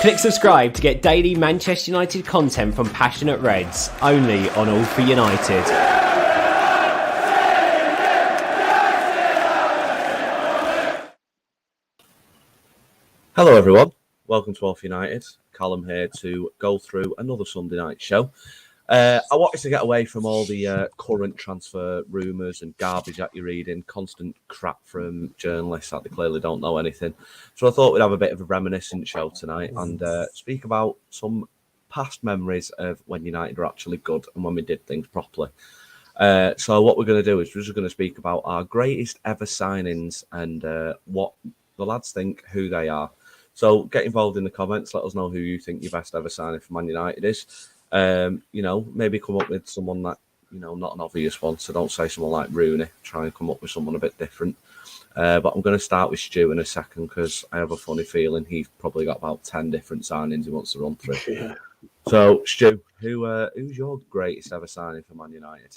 Click subscribe to get daily Manchester United content from passionate Reds, only on All for United. Hello everyone, welcome to All for United. Callum here to go through another Sunday night show. I wanted to get away from all the current transfer rumours and garbage that you're reading, constant crap from journalists that they clearly don't know anything. So I thought we'd have a bit of a reminiscent show tonight and speak about some past memories of when United were actually good and when we did things properly. So what we're going to do is we're just going to speak about our greatest ever signings and what the lads think, who they are. So get involved in the comments. Let us know who you think your best ever signing for Man United is. Maybe come up with someone that, not an obvious one. So don't say someone like Rooney. Try and come up with someone a bit different. But I'm going to start with Stu in a second because I have a funny feeling he's probably got about 10 different signings he wants to run through. Yeah. So, Stu, who's your greatest ever signing for Man United?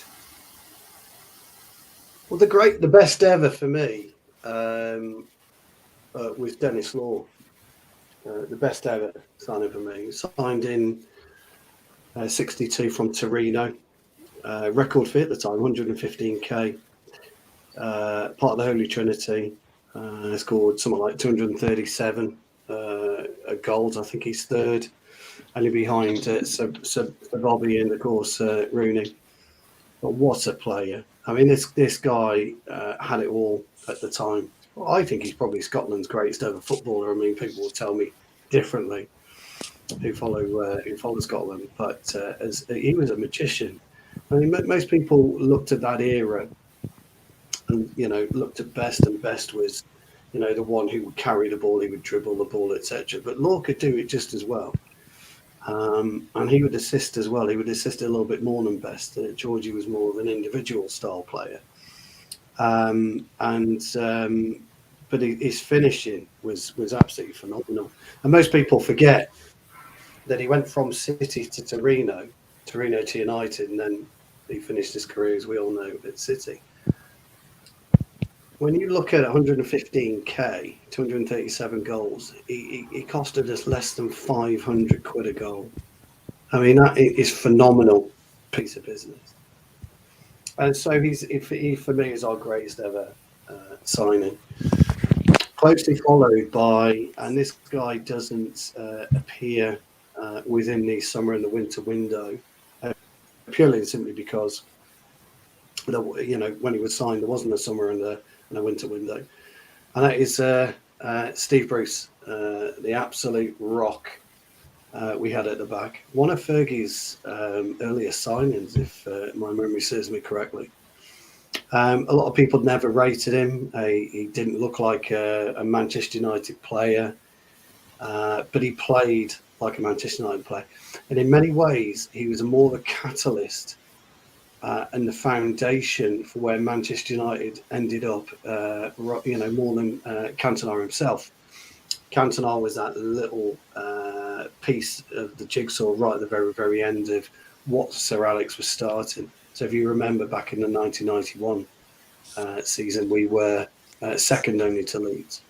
Well, the best ever for me was Dennis Law. The best ever signing for me. Signed in 62 from Torino. Record fee at the time, 115k. Part of the Holy Trinity. Scored something like 237 goals. I think he's third, only behind Bobby and, of course, Rooney. But what a player. I mean, this guy had it all at the time. Well, I think he's probably Scotland's greatest ever footballer. I mean, people will tell me differently who follow Scotland, but as he was a magician. I mean, most people looked at that era and looked at Best, and Best was the one who would carry the ball, he would dribble the ball, etc. But Law could do it just as well, and he would assist as well. He would assist a little bit more than Best. Georgie was more of an individual style player. But his finishing was absolutely phenomenal. And most people forget that he went from City to Torino to United, and then he finished his career, as we all know, at City. When you look at 115k, 237 goals, he costed us less than 500 quid a goal. I mean, that is phenomenal piece of business. And so he for me is our greatest ever signing. Closely followed by, and this guy doesn't appear within the summer and the winter window, purely and simply because when he was signed there wasn't a summer and a winter window, and that is Steve Bruce, the absolute rock we had at the back. One of Fergie's earliest signings, if my memory serves me correctly. A lot of people never rated him. He didn't look like a Manchester United player, but he played like a Manchester United player. And in many ways, he was more of a catalyst and the foundation for where Manchester United ended up, more than Cantona himself. Cantona was that little piece of the jigsaw right at the very, very end of what Sir Alex was starting. So if you remember back in the 1991 season, we were second only to Leeds.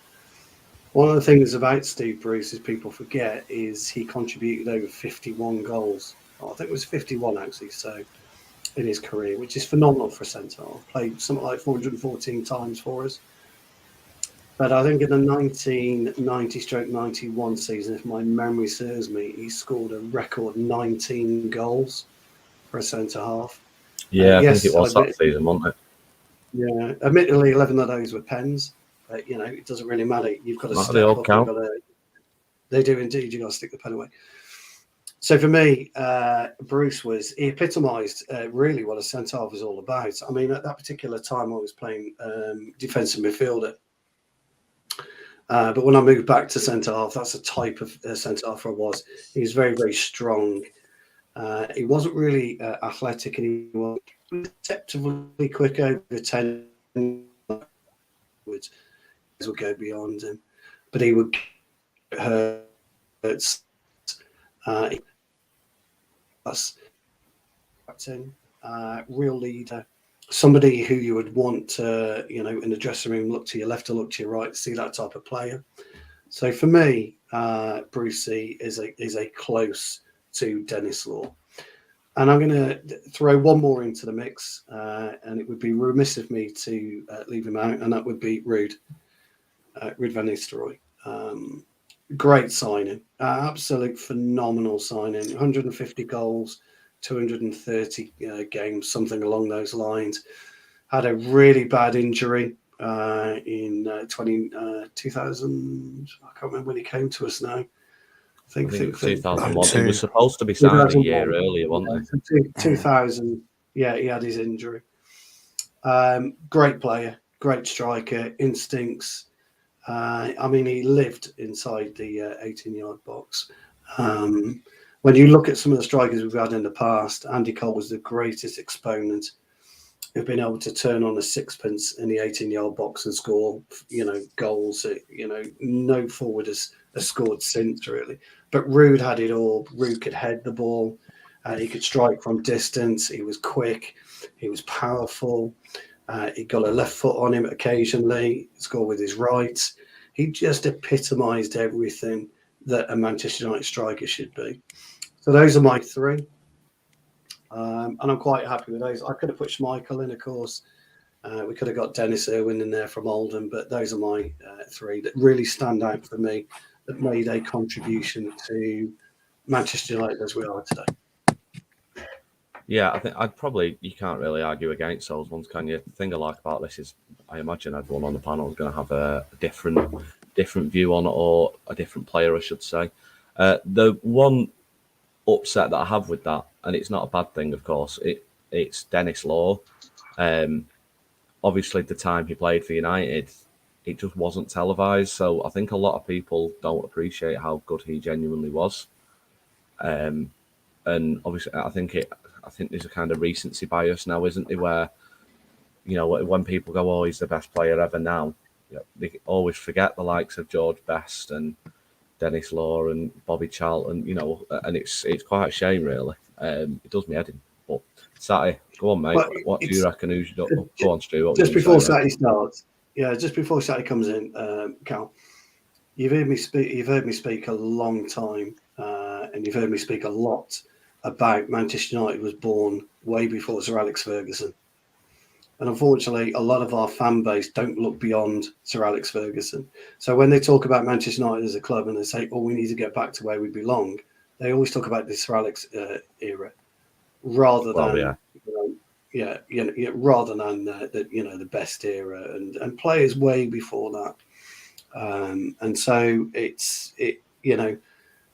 One of the things about Steve Bruce, as people forget, is he contributed over 51 goals. I think it was 51 actually, so in his career, which is phenomenal for a centre-half. Played something like 414 times for us. But I think in the 1990-91 season, if my memory serves me, he scored a record 19 goals for a centre-half. Yeah, I think it was that season, wasn't it? Yeah, admittedly, 11 of those were pens. But, it doesn't really matter. You've got to step they all up. count. They do indeed. You've got to stick the pen away. So for me, Bruce he epitomised really what a centre-half is all about. I mean, at that particular time, I was playing defensive midfielder. But when I moved back to centre-half, that's the type of centre-half I was. He was very, very strong. He wasn't really athletic, and he was deceptively quick over 10 would go beyond him, but he would hurt. Real leader, somebody who you would want to, in the dressing room, look to your left or look to your right, see that type of player. So for me, Brucey is a close to Dennis Law. And I'm going to throw one more into the mix, and it would be remiss of me to leave him out, and that would be Ruud van Nistelrooy. Great signing, absolute phenomenal signing. 150 goals, 230 games, something along those lines. Had a really bad injury in 2000. I can't remember when he came to us now. I think 2001. He was supposed to be signed a year earlier, wasn't he? 2000. Yeah, he had his injury. Great player, great striker, instincts. I mean, he lived inside the 18-yard box. When you look at some of the strikers we've had in the past, Andy Cole was the greatest exponent of being able to turn on a sixpence in the 18-yard box and score, goals. No forward has scored since, really. But Ruud had it all. Ruud could head the ball. He could strike from distance. He was quick. He was powerful. He got a left foot on him occasionally, scored with his right. He just epitomised everything that a Manchester United striker should be. So those are my three. And I'm quite happy with those. I could have put Schmeichel in, of course. We could have got Dennis Irwin in there from Oldham, but those are my three that really stand out for me, that made a contribution to Manchester United as we are today. Yeah, I think you can't really argue against those ones, can you? The thing I like about this is I imagine everyone on the panel is going to have a different view on it, or a different player, I should say. The one upset that I have with that, and it's not a bad thing, of course, it's Dennis Law. Obviously, the time he played for United, it just wasn't televised, so I think a lot of people don't appreciate how good he genuinely was. And obviously, I think there's a kind of recency bias now, isn't there? Where, when people go, "Oh, he's the best player ever," now, they always forget the likes of George Best and Dennis Law and Bobby Charlton. And it's quite a shame, really. It does me head in. But Satty, go on, mate. What do you reckon? Go on, Stu. Just before Satty starts, just before Satty comes in, Cal, you've heard me speak a long time, and you've heard me speak a lot about Manchester United was born way before Sir Alex Ferguson. And unfortunately, a lot of our fan base don't look beyond Sir Alex Ferguson. So when they talk about Manchester United as a club and they say, "Oh, we need to get back to where we belong," they always talk about the Sir Alex era, rather than rather than the best era and players way before that. And so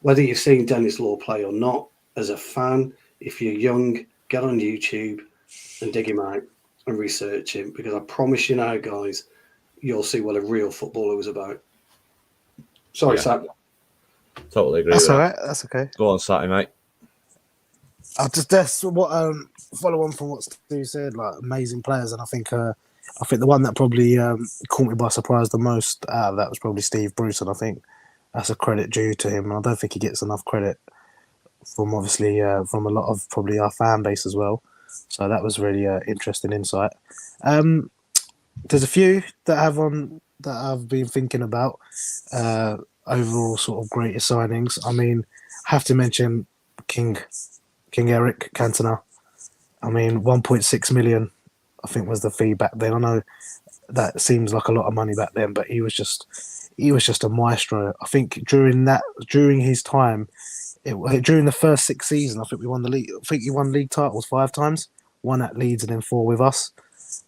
whether you've seen Dennis Law play or not, as a fan, if you're young, get on YouTube and dig him out and research him, because I promise you now, guys, you'll see what a real footballer was about. Sorry, Sam. Totally agree. That's all right. That's okay. Go on, Satty, mate. That's what follow on from what Steve said. Like, amazing players, and I think the one that probably caught me by surprise the most out of that was probably Steve Bruce, and I think that's a credit due to him. And I don't think he gets enough credit from from a lot of probably our fan base as well. So that was really interesting insight. There's a few that I've been thinking about overall sort of greatest signings. I mean, I have to mention King Eric Cantona. I mean, 1.6 million, I think, was the fee back then. I know that seems like a lot of money back then, but he was just a maestro. I think during his time, during the first 6 seasons, I think we won the league. I think he won league titles 5 times, 1 at Leeds and then 4 with us,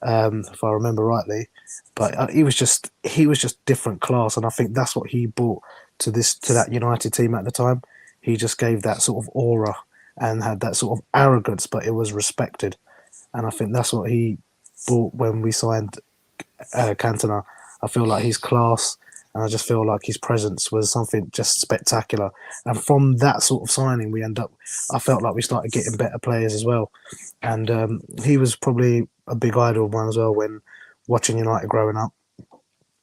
if I remember rightly. But he was just different class, and I think that's what he brought to that United team at the time. He just gave that sort of aura and had that sort of arrogance, but it was respected. And I think that's what he brought when we signed Cantona. I feel like his class, and I just feel like his presence was something just spectacular. And from that sort of signing, I felt like we started getting better players as well. And he was probably a big idol of mine as well when watching United growing up.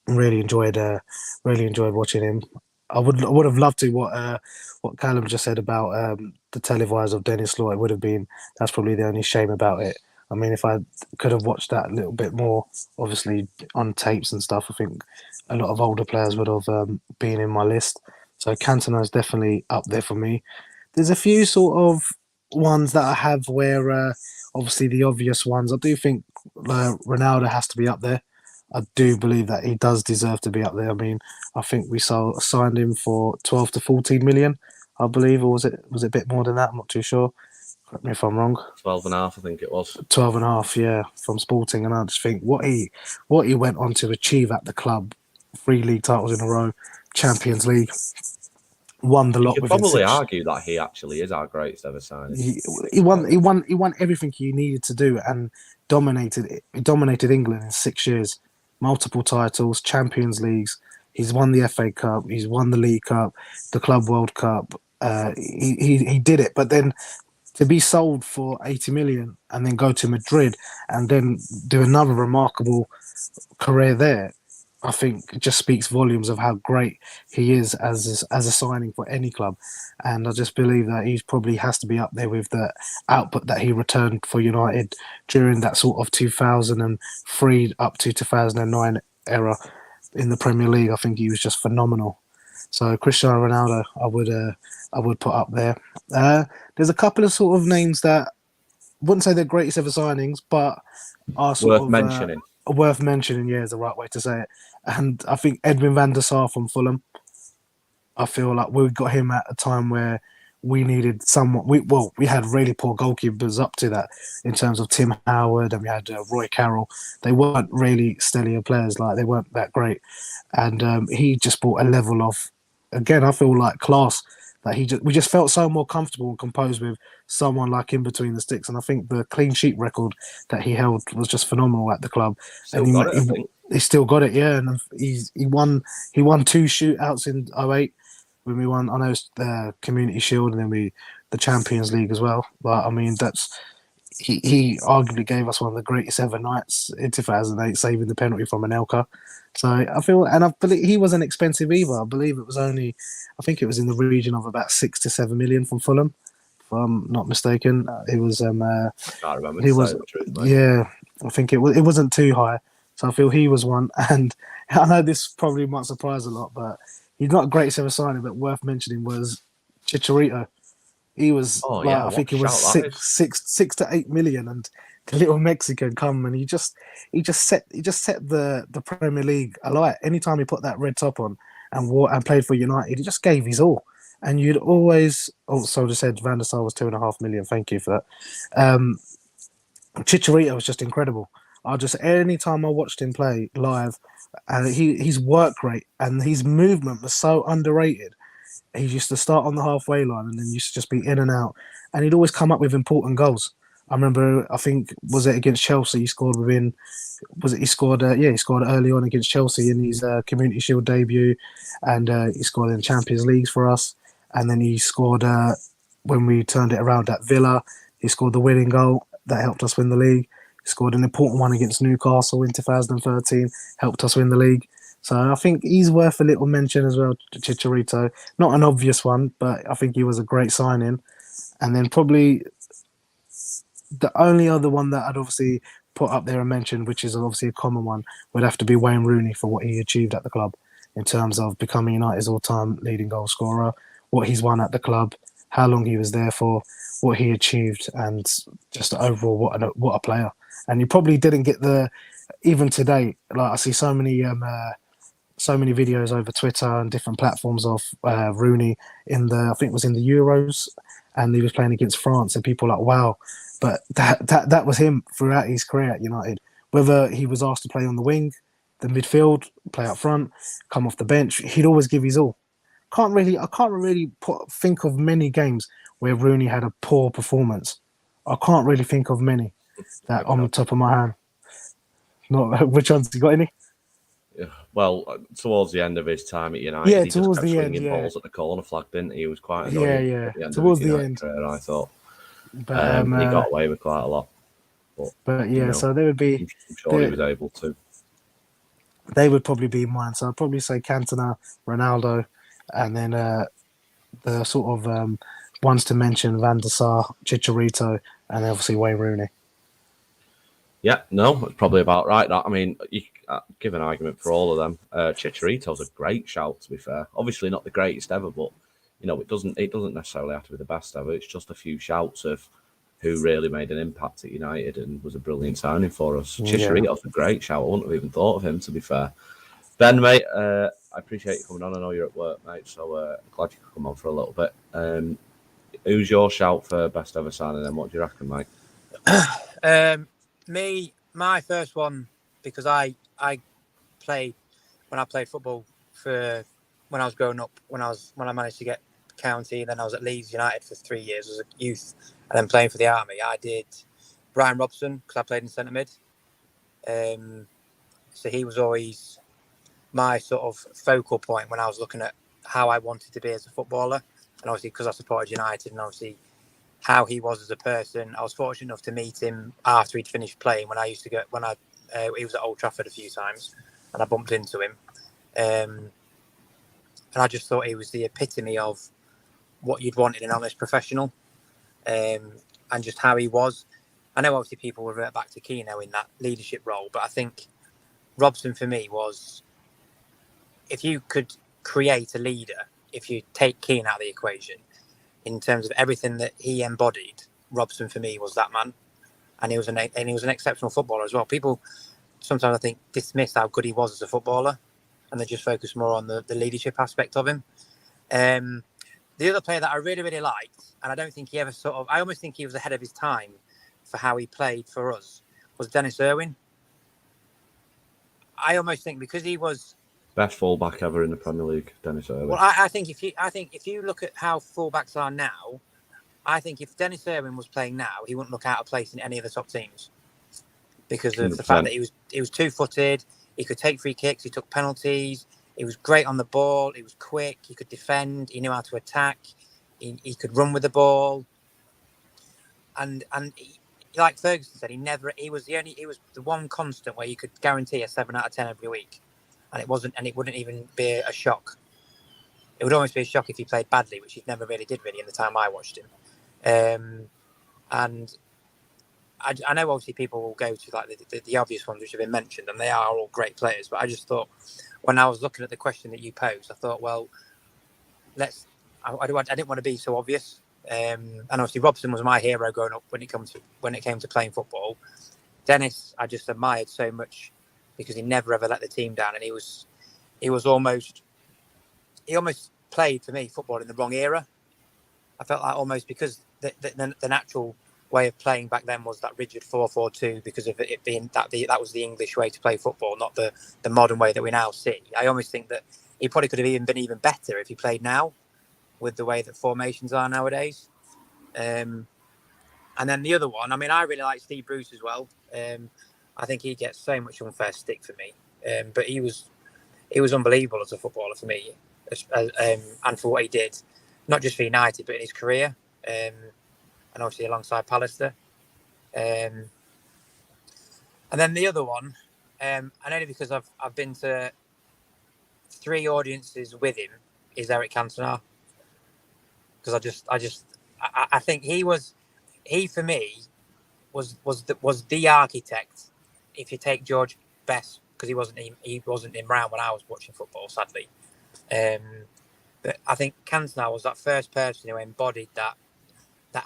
Really enjoyed watching him. I would have loved to what Callum just said about the televised of Dennis Law. That's probably the only shame about it. I mean, if I could have watched that a little bit more, obviously on tapes and stuff, I think a lot of older players would have been in my list. So Cantona is definitely up there for me. There's a few sort of ones that I have where, obviously, the obvious ones. I do think Ronaldo has to be up there. I do believe that he does deserve to be up there. I mean, I think we signed him for 12 to 14 million, I believe, or was it a bit more than that? I'm not too sure. Correct me if I'm wrong. 12 and a half, I think it was. 12 and a half, yeah, from Sporting. And I just think what he went on to achieve at the club, 3 league titles in a row, Champions League, won the You lot could within probably 6. argue that he actually is our greatest ever signing. He won everything he needed to do and dominated England in 6 years. Multiple titles, Champions Leagues. He's won the FA Cup. He's won the League Cup, the Club World Cup. He did it, but then to be sold for 80 million and then go to Madrid and then do another remarkable career there, I think it just speaks volumes of how great he is as a signing for any club. And I just believe that he probably has to be up there with the output that he returned for United during that sort of 2003 up to 2009 era in the Premier League. I think he was just phenomenal. So Cristiano Ronaldo, I would put up there. There's a couple of sort of names that I wouldn't say they're greatest ever signings, but are sort of mentioning. Worth mentioning, yeah, is the right way to say it. And I think Edwin van der Sar from Fulham. I feel like we got him at a time where we needed someone. We had really poor goalkeepers up to that in terms of Tim Howard, and we had Roy Carroll. They weren't really stellar players, like they weren't that great. And he just brought a level of, again, I feel like class that we just felt so more comfortable and composed with someone like him between the sticks. And I think the clean sheet record that he held was just phenomenal at the club. Still and got it, I think. he still got it, yeah. And he won 2 shootouts in 08 when we won. I know it's the Community Shield and then the Champions League as well. But I mean, he arguably gave us one of the greatest ever nights in 2008, saving the penalty from Anelka. So I believe he wasn't expensive either. I believe it was I think it was in the region of about 6 to 7 million from Fulham, if I'm not mistaken. It was I can't remember. Yeah, I think it wasn't too high. So I feel he was one. And I know this probably might surprise a lot, but he's not a greatest ever signing, but worth mentioning was Chicharito. He was, I think it was 6 to 8 million, and the little Mexican come and he just set the Premier League alight. Anytime he put that red top on and played for United, he just gave his all. And you'd always also just said Van der Sar was 2.5 million. Thank you for that. Chicharito was just incredible. Anytime I watched him play live, and his work rate and his movement was so underrated. He used to start on the halfway line and then used to just be in and out. And he'd always come up with important goals. I remember, I think, was it against Chelsea? He scored he scored early on against Chelsea in his Community Shield debut. And he scored in Champions Leagues for us. And then he scored, when we turned it around at Villa, he scored the winning goal that helped us win the league. He scored an important one against Newcastle in 2013, helped us win the league. So I think he's worth a little mention as well, Chicharito. Not an obvious one, but I think he was a great signing. And then probably the only other one that I'd obviously put up there and mention, which is obviously a common one, would have to be Wayne Rooney for what he achieved at the club in terms of becoming United's all-time leading goal scorer, what he's won at the club, how long he was there for, what he achieved, and just overall what a player. And he probably didn't get even today, like I see so many videos over Twitter and different platforms of Rooney I think it was in the Euros, and he was playing against France, and people were like, wow. But that was him throughout his career at United. Whether he was asked to play on the wing, the midfield, play up front, come off the bench, he'd always give his all. I can't really think of many games where Rooney had a poor performance. I can't really think of many that on the top of my hand. Not which ones? You got any? Well, towards the end of his time at United, he just kept swinging balls at the corner flag, didn't he? He was quite annoying. Yeah. Towards the end, career, I thought. But he got away with quite a lot. But yeah, so they would be. I'm sure he was able to. They would probably be mine. So I'd probably say Cantona, Ronaldo, and then the sort of ones to mention: Van der Sar, Chicharito, and obviously Wayne Rooney. Yeah, no, it's probably about right. That I mean, you give an argument for all of them. Chicharito's a great shout, to be fair. Obviously, not the greatest ever, but it doesn't necessarily have to be the best ever. It's just a few shouts of who really made an impact at United and was a brilliant signing for us. Yeah. Chicharito's a great shout. I wouldn't have even thought of him, to be fair. Ben, mate, I appreciate you coming on. I know you're at work, mate, so I'm glad you could come on for a little bit. Who's your shout for best ever signing, and what do you reckon, mate? My first one, because I played when I played football when I was growing up, when I managed to get county, then I was at Leeds United for 3 years as a youth, and then playing for the army. I did Brian Robson because I played in centre mid. So he was always my sort of focal point when I was looking at how I wanted to be as a footballer, and obviously because I supported United, and obviously how he was as a person. I was fortunate enough to meet him after he'd finished playing when he was at Old Trafford a few times, and I bumped into him. And I just thought he was the epitome of what you'd want in an honest professional, and just how he was. I know obviously people will revert back to Keane in that leadership role, but I think Robson for me was, if you could create a leader, if you take Keane out of the equation, in terms of everything that he embodied, Robson for me was that man, and he was an exceptional footballer as well. People sometimes, I think, dismiss how good he was as a footballer, and they just focus more on the leadership aspect of him. The other player that I really, really liked, and I don't think he ever I almost think he was ahead of his time for how he played for us, was Dennis Irwin. I almost think because he was Best fullback ever in the Premier League, Dennis Irwin. Well, I think if you look at how fullbacks are now, I think if Dennis Irwin was playing now, he wouldn't look out of place in any of the top teams because of 100%. the fact that he was 2-footed. He could take free kicks. He took penalties. He was great on the ball. He was quick. He could defend. He knew how to attack. He could run with the ball. And he, like Ferguson said, he was the one constant where you could guarantee a 7 out of 10 every week. And it wouldn't even be a shock. It would almost be a shock if he played badly, which he never really did in the time I watched him. And I know obviously people will go to like the obvious ones which have been mentioned, and they are all great players. But I just thought, when I was looking at the question that you posed, I thought, well, I didn't want to be so obvious. And obviously Robson was my hero growing up when it came to playing football. Dennis, I just admired so much because he never ever let the team down, and he almost played for me football in the wrong era. I felt like almost because the natural way of playing back then was that rigid 4-4-2 because of it being that was the English way to play football, not the modern way that we now see. I almost think that he probably could have been even better if he played now with the way that formations are nowadays. And then the other one, I mean, I really like Steve Bruce as well. I think he gets so much unfair stick for me, but he was unbelievable as a footballer for me, and for what he did, not just for United but in his career, and obviously alongside Pallister. And then the other one, and only because I've been to 3 audiences with him, is Eric Cantona, because I think he for me was the architect. If you take George Best, because he wasn't in round when I was watching football, sadly. But I think Cantona was that first person who embodied that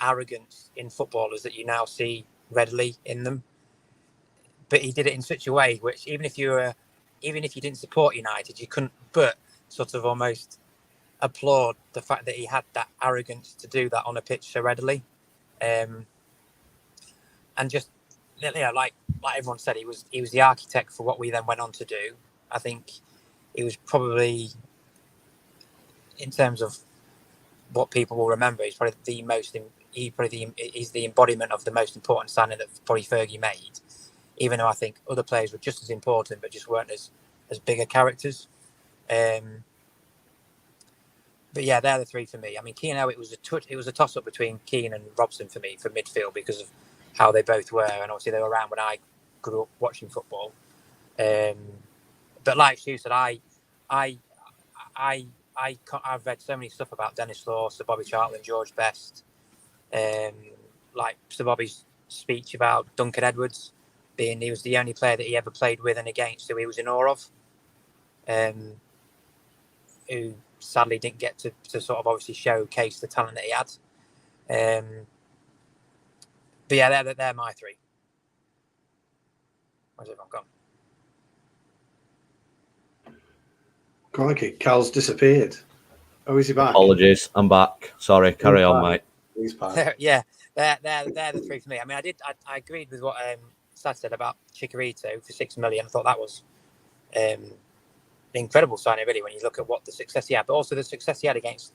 arrogance in footballers that you now see readily in them. But he did it in such a way which even if you didn't support United, you couldn't but sort of almost applaud the fact that he had that arrogance to do that on a pitch so readily. And just, like everyone said, he was the architect for what we then went on to do. I think he was probably, in terms of what people will remember, he's probably he's the embodiment of the most important signing that probably Fergie made. Even though I think other players were just as important, but just weren't as bigger characters. But yeah, they're the 3 for me. I mean, Keane, it was a toss-up between Keane and Robson for me for midfield because of how they both were, and obviously they were around when I grew up watching football. But like Stu said, I've read so many stuff about Dennis Law, Sir Bobby Charlton, George Best, like Sir Bobby's speech about Duncan Edwards being he was the only player that he ever played with and against who he was in awe of, who sadly didn't get to sort of obviously showcase the talent that he had. But yeah, they're my three. Where's everyone gone? Crikey, Cal's disappeared. Oh, is he back? Apologies, I'm back. Sorry, carry on, mate. He's back. Yeah, they're the three for me. I mean, I agreed with what Sad said about Chicharito for $6 million. I thought that was an incredible signing, really, when you look at what the success he had, but also the success he had against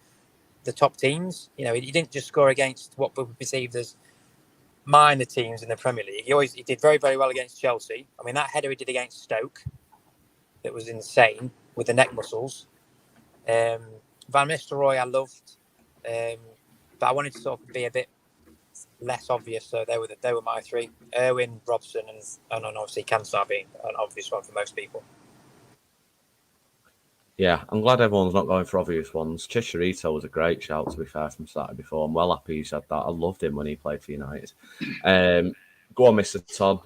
the top teams. You know, he didn't just score against what would be perceived as minor teams in the Premier League. He did very, very well against Chelsea. I mean, that header he did against Stoke, that was insane with the neck muscles. Van Nistelrooy I loved, but I wanted to sort of be a bit less obvious, so they were my three: Irwin, Robson, and obviously Kansar being an obvious one for most people. Yeah, I'm glad everyone's not going for obvious ones. Chicharito was a great shout, to be fair, from Saturday before. I'm well happy you said that. I loved him when he played for United. Go on, Mr. Todd.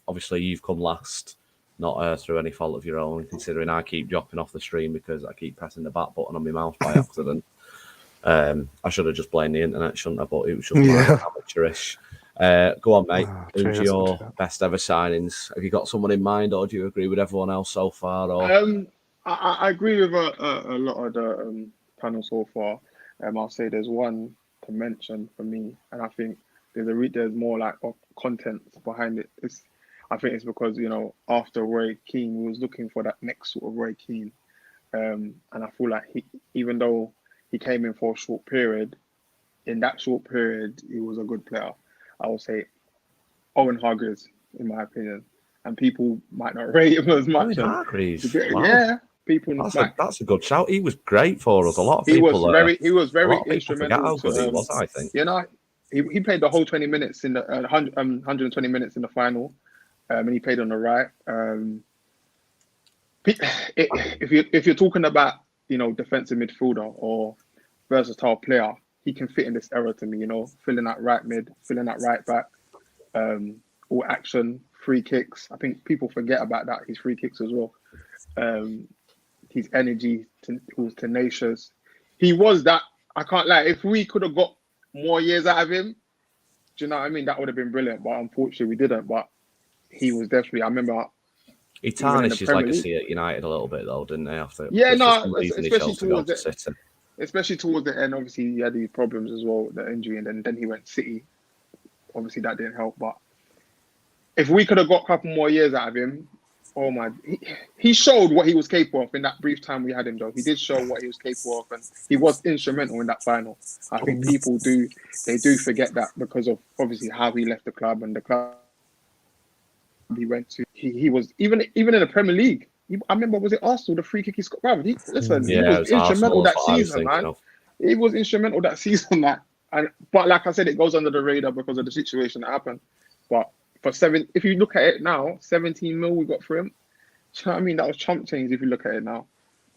Obviously, you've come last, not through any fault of your own, considering I keep dropping off the stream because I keep pressing the back button on my mouse by accident. I should have just blamed the internet, shouldn't I? But it was just amateurish. Go on, mate. Who's your best ever signings? Have you got someone in mind, or do you agree with everyone else so far? Or I agree with a lot of the panel so far. I'll say there's one to mention for me, and I think there's more like content behind it. I think it's because, you know, after Roy Keane, we was looking for that next sort of Roy Keane, and I feel like even though he came in for a short period, in that short period he was a good player. I would say Owen Hargreaves, in my opinion, and people might not rate him as much. Owen Hargreaves, wow. Yeah. That's a good shout. He was great for us. A lot of people. He was very instrumental. How good he was, I think. You know, he played the whole 20 minutes in the 120 minutes in the final, and he played on the right. If you're talking about, you know, defensive midfielder or versatile player, he can fit in this era to me. You know, filling that right mid, filling that right back, all action, free kicks. I think people forget about that. His free kicks as well. His energy, he was tenacious. He was that. I can't lie. If we could have got more years out of him, do you know what I mean? That would have been brilliant. But unfortunately, we didn't. But he was definitely. I remember. He tarnished his legacy at United a little bit, though, didn't he? After especially towards the end. Obviously, he had these problems as well, the injury, and then he went City. Obviously, that didn't help. But if we could have got a couple more years out of him. Oh my! He showed what he was capable of in that brief time we had him. Though he did show what he was capable of, and he was instrumental in that final. I think people do forget that because of obviously how he left the club and the club he went to. He was even in the Premier League. I remember, was it Arsenal, the free kick he scored? He was instrumental that season, man. He was instrumental that season, but like I said, it goes under the radar because of the situation that happened. But if you look at it now, 17 mil we got for him. Do you know what I mean? That was chump change if you look at it now.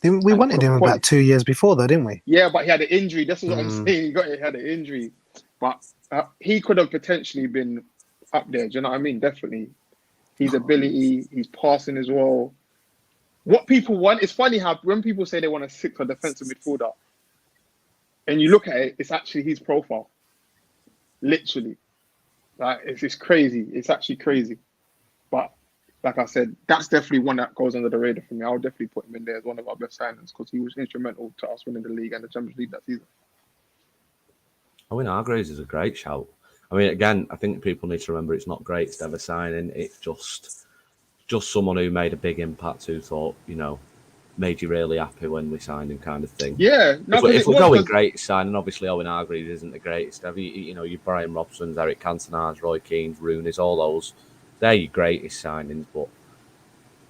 We wanted him about 2 years before, though, didn't we? Yeah, but he had an injury. This is what I'm saying. He had an injury, but he could have potentially been up there. Do you know what I mean? Definitely, his ability, his passing as well. What people want, it's funny how when people say they want a 6 or defensive midfielder, and you look at it, it's actually his profile. Literally. Like, it's crazy. It's actually crazy. But like I said, that's definitely one that goes under the radar for me. I'll definitely put him in there as one of our best signings because he was instrumental to us winning the league and the Champions League that season. Owen Hargreaves is a great shout. I mean, again, I think people need to remember it's not greatest ever signing. It's just someone who made a big impact, who thought, you know, made you really happy when we signed him, kind of thing. Yeah. If we're going greatest signing, obviously Owen Hargreaves isn't the greatest. You know, your Brian Robsons, Eric Cantona's, Roy Keane's, Rooney's, all those, they're your greatest signings. But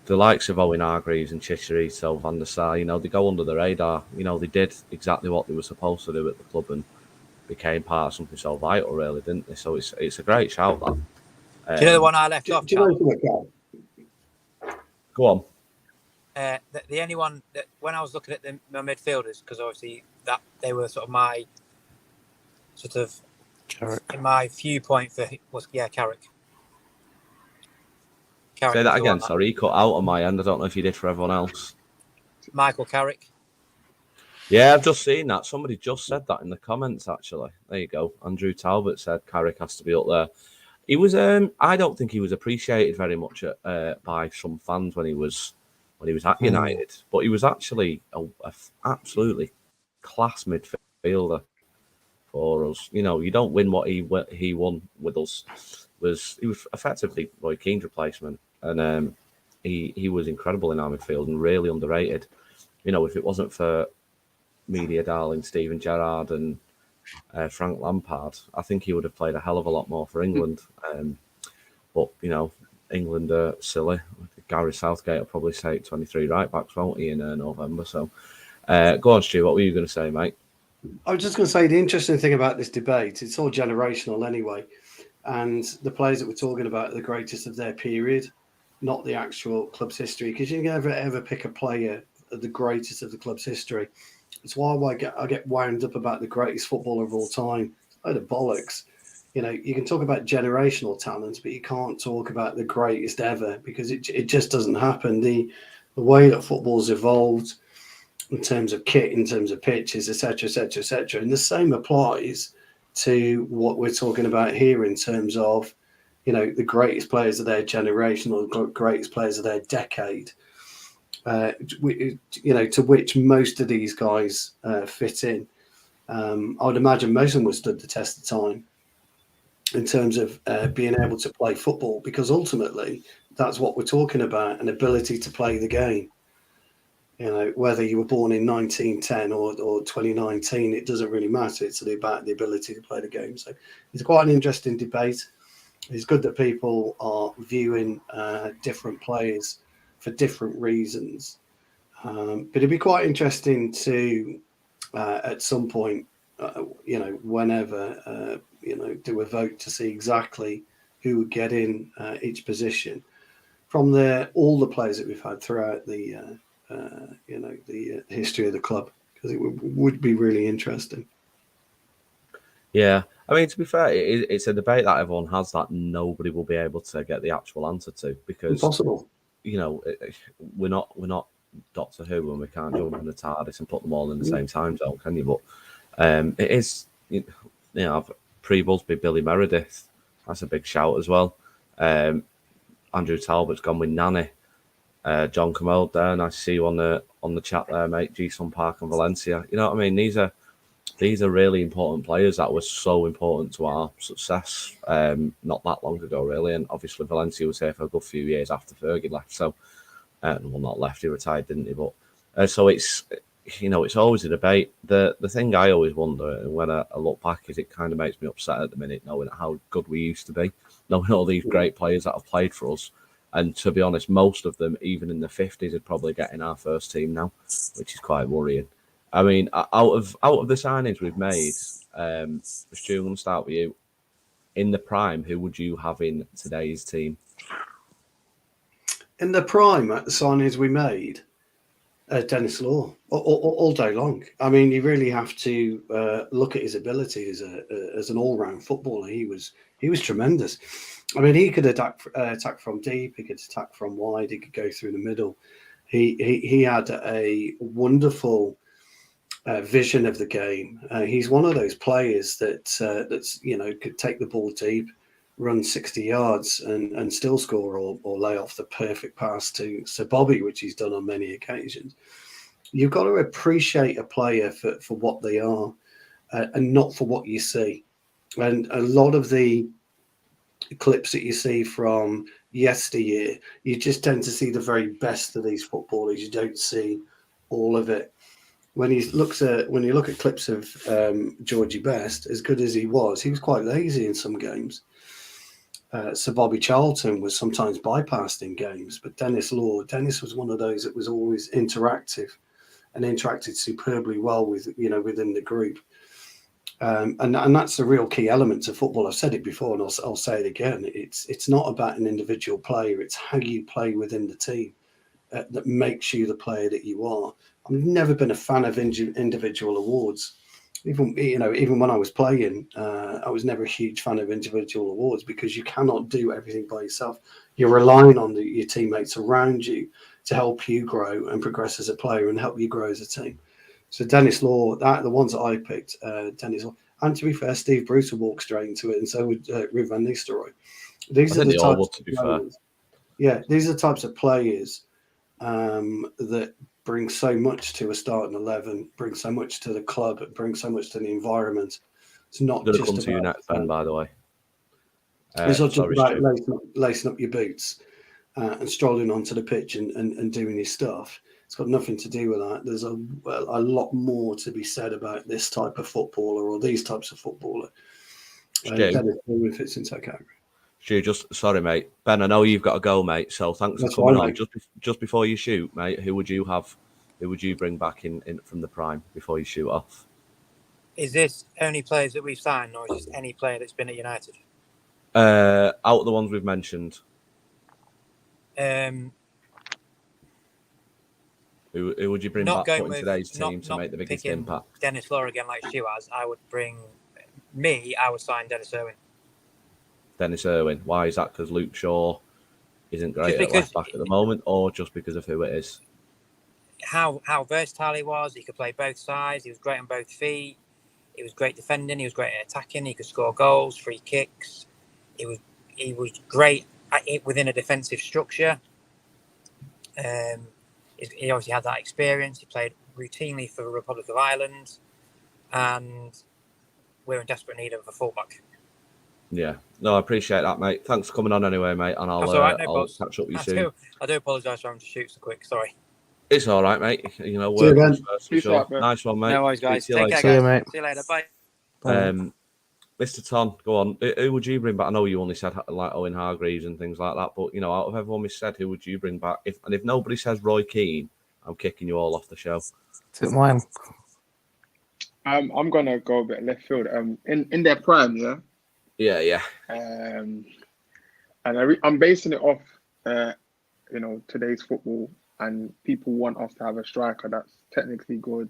the likes of Owen Hargreaves and Chicharito, Van der Sar, you know, they go under the radar. You know, they did exactly what they were supposed to do at the club and became part of something so vital, really, didn't they? So it's a great shout, that. Do you know the one I left off, Charlie? Go on. The only one that when I was looking at my midfielders, because obviously that they were sort of my Carrick. in my viewpoint for was Carrick. Carrick Say was that the again. one Sorry, he cut out on my end. I don't know if you did for everyone else. Michael Carrick. Yeah, I've just seen that. Somebody just said that in the comments, actually. There you go. Andrew Talbot said Carrick has to be up there. He was. I don't think he was appreciated very much by some fans when he was at United, but he was actually a absolutely class midfielder for us. You know, you don't win what he won with us. He was effectively Roy Keane's replacement, and he was incredible in our midfield and really underrated. You know, if it wasn't for media darling Steven Gerrard and Frank Lampard, I think he would have played a hell of a lot more for England. But, you know, England are silly. Gary Southgate will probably say 23 right backs, won't he, in November? So go on, Stu. What were you going to say, mate? I was just going to say the interesting thing about this debate, it's all generational anyway. And the players that we're talking about are the greatest of their period, not the actual club's history. Because you can never ever pick a player of the greatest of the club's history. It's why I get wound up about the greatest footballer of all time. Oh, the bollocks. You know, you can talk about generational talent, but you can't talk about the greatest ever because it just doesn't happen. The way that football's evolved in terms of kit, in terms of pitches, etc., etc., etc., and the same applies to what we're talking about here in terms of, you know, the greatest players of their generation or the greatest players of their decade. You know, to which most of these guys fit in. I would imagine most of them would stood the test of time in terms of being able to play football, because ultimately that's what we're talking about, an ability to play the game. You know, whether you were born in 1910 or 2019, it doesn't really matter. It's about the ability to play the game. So it's quite an interesting debate. It's good that people are viewing different players for different reasons. But it'd be quite interesting to, at some point, you know, whenever, you know, do a vote to see exactly who would get in each position from all the players that we've had throughout the, you know, the history of the club, because it would be really interesting. Yeah, I mean, to be fair, it's a debate that everyone has that nobody will be able to get the actual answer to because, Impossible. you know, we're not Doctor Who and we can't jump in the TARDIS and put them all in the same time zone, can you? But it is, you know, pre-Busby, Billy Meredith, that's a big shout as well. Andrew Talbot's gone with Nani. John Commode there, nice to see you on the chat there, mate. Jason Park and Valencia. You know what I mean? These are really important players that were so important to our success not that long ago, really. And obviously Valencia was here for a good few years after Fergie left. So, well, not left, he retired, didn't he? But so it's, you know, it's always a debate. The thing I always wonder, and when I look back, is it kind of makes me upset at the minute, knowing how good we used to be, knowing all these great players that have played for us. And to be honest, most of them, even in the 50s, are probably getting our first team now, which is quite worrying. I mean, out of the signings we've made, Stu, I'm going to start with you. In the prime, who would you have in today's team? In the prime, at the signings we made, Dennis Law, all day long. I mean, you really have to look at his ability as an all-round footballer. He was tremendous. I mean, he could attack from deep. He could attack from wide. He could go through the middle. He had a wonderful vision of the game. He's one of those players that's, you know, could take the ball deep, run 60 yards and still score or lay off the perfect pass to Sir Bobby, which he's done on many occasions. You've got to appreciate a player for what they are and not for what you see. And a lot of the clips that you see from yesteryear, you just tend to see the very best of these footballers. You don't see all of it. When you look at clips of Georgie Best, as good as he was quite lazy in some games. Sir Bobby Charlton was sometimes bypassed in games, but Dennis was one of those that was always interactive and interacted superbly well with, you know, within the group. And that's the real key element to football. I've said it before, and I'll say it again. It's not about an individual player; it's how you play within the team that makes you the player that you are. I've never been a fan of individual awards. even when I was playing, I was never a huge fan of individual awards because you cannot do everything by yourself. You're relying on your teammates around you to help you grow and progress as a player and help you grow as a team. So Dennis Law, the ones that I picked, Dennis Law, and to be fair, Steve Bruce would walk straight into it, and so would Ruud van Nistelrooy. These I are think the they all types would, to be fair. Yeah, these are the types of players that bring so much to a starting 11, bring so much to the club, bring so much to the environment. It's not Going to just come to you about next, Ben, by the way. it's not just Sorry, about Stu. lacing up your boots and strolling onto the pitch and doing your stuff. It's got nothing to do with that. There's a lot more to be said about this type of footballer or these types of footballer. Dennis Irwin fits into that category. Stu, sorry, mate. Ben, I know you've got to go, mate. So thanks for coming on. Just before you shoot, mate, who would you bring back in from the prime before you shoot off? Is this only players that we've signed, or is this any player that's been at United? Out of the ones we've mentioned. Who would you bring back in today's team to make the biggest impact? Dennis Law again, like Stu has. I would sign Dennis Irwin. Dennis Irwin. Why is that? Because Luke Shaw isn't great at left back at the moment, or just because of who it is? How versatile he was. He could play both sides. He was great on both feet. He was great defending. He was great at attacking. He could score goals, free kicks. He was great within a defensive structure. He obviously had that experience. He played routinely for the Republic of Ireland, and we're in desperate need of a fullback. Yeah, no, I appreciate that, mate. Thanks for coming on anyway, mate, and I'll catch up with you soon. I do apologise for having to shoot so quick. Sorry. It's all right, mate. Work comes first for sure. Nice one, mate. No worries, guys. Take care, See you, mate. See you later. Bye. Mr. Ton, go on. Who would you bring back? I know you only said like Owen Hargreaves and things like that, but out of everyone we said, who would you bring back? If nobody says Roy Keane, I'm kicking you all off the show. Is it mine? I'm gonna go a bit left field. In their prime, yeah. Yeah. And I'm basing it off, today's football, and people want us to have a striker that's technically good,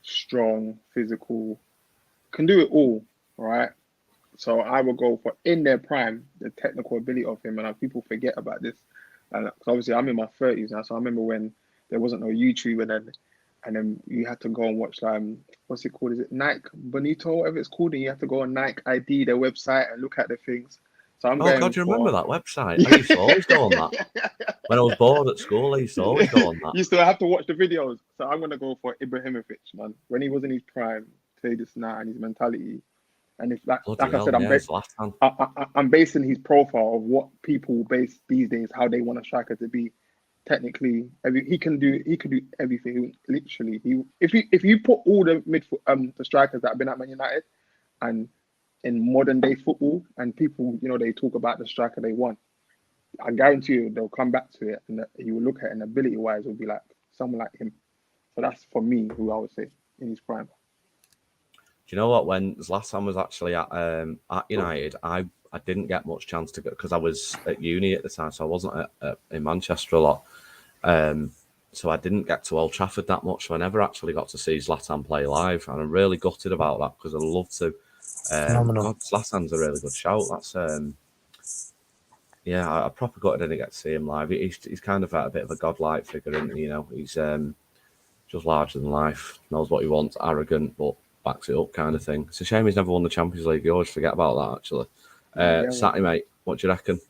strong, physical, can do it all, right? So I will go for in their prime, the technical ability of him, and people forget about this. And obviously, I'm in my 30s now, so I remember when there wasn't no YouTube, and then you had to go and watch what's it called? Is it Nike Bonito, whatever it's called? And you have to go on Nike ID, their website, and look at the things. So I'm going. God, you remember that website? I used to always go on that. When I was bored at school, I used to always go on that. You still have to watch the videos. So I'm gonna go for Ibrahimovic, man. When he was in his prime, say this now, and his mentality. And if like I said, I'm basing his profile of what people base these days, how they want a striker to be. Technically, he could do everything. Literally, if you put all the the strikers that have been at Man United, and in modern day football, and people they talk about the striker they want, I guarantee you they'll come back to it, and you will look at it, and ability wise, will be like someone like him. So that's for me who I would say in his prime. Do you know what? When Zlatan was actually at United, I didn't get much chance to go because I was at uni at the time, so I wasn't in Manchester a lot. So I didn't get to Old Trafford that much, so I never actually got to see Zlatan play live, and I'm really gutted about that because I'd love to. God, Zlatan's a really good shout. That's I proper gutted I didn't get to see him live. He's kind of a bit of a godlike figure, isn't he? He's just larger than life, knows what he wants, arrogant, but backs it up kind of thing. It's a shame he's never won the Champions League. You always forget about that, actually. Satty, mate, what do you reckon?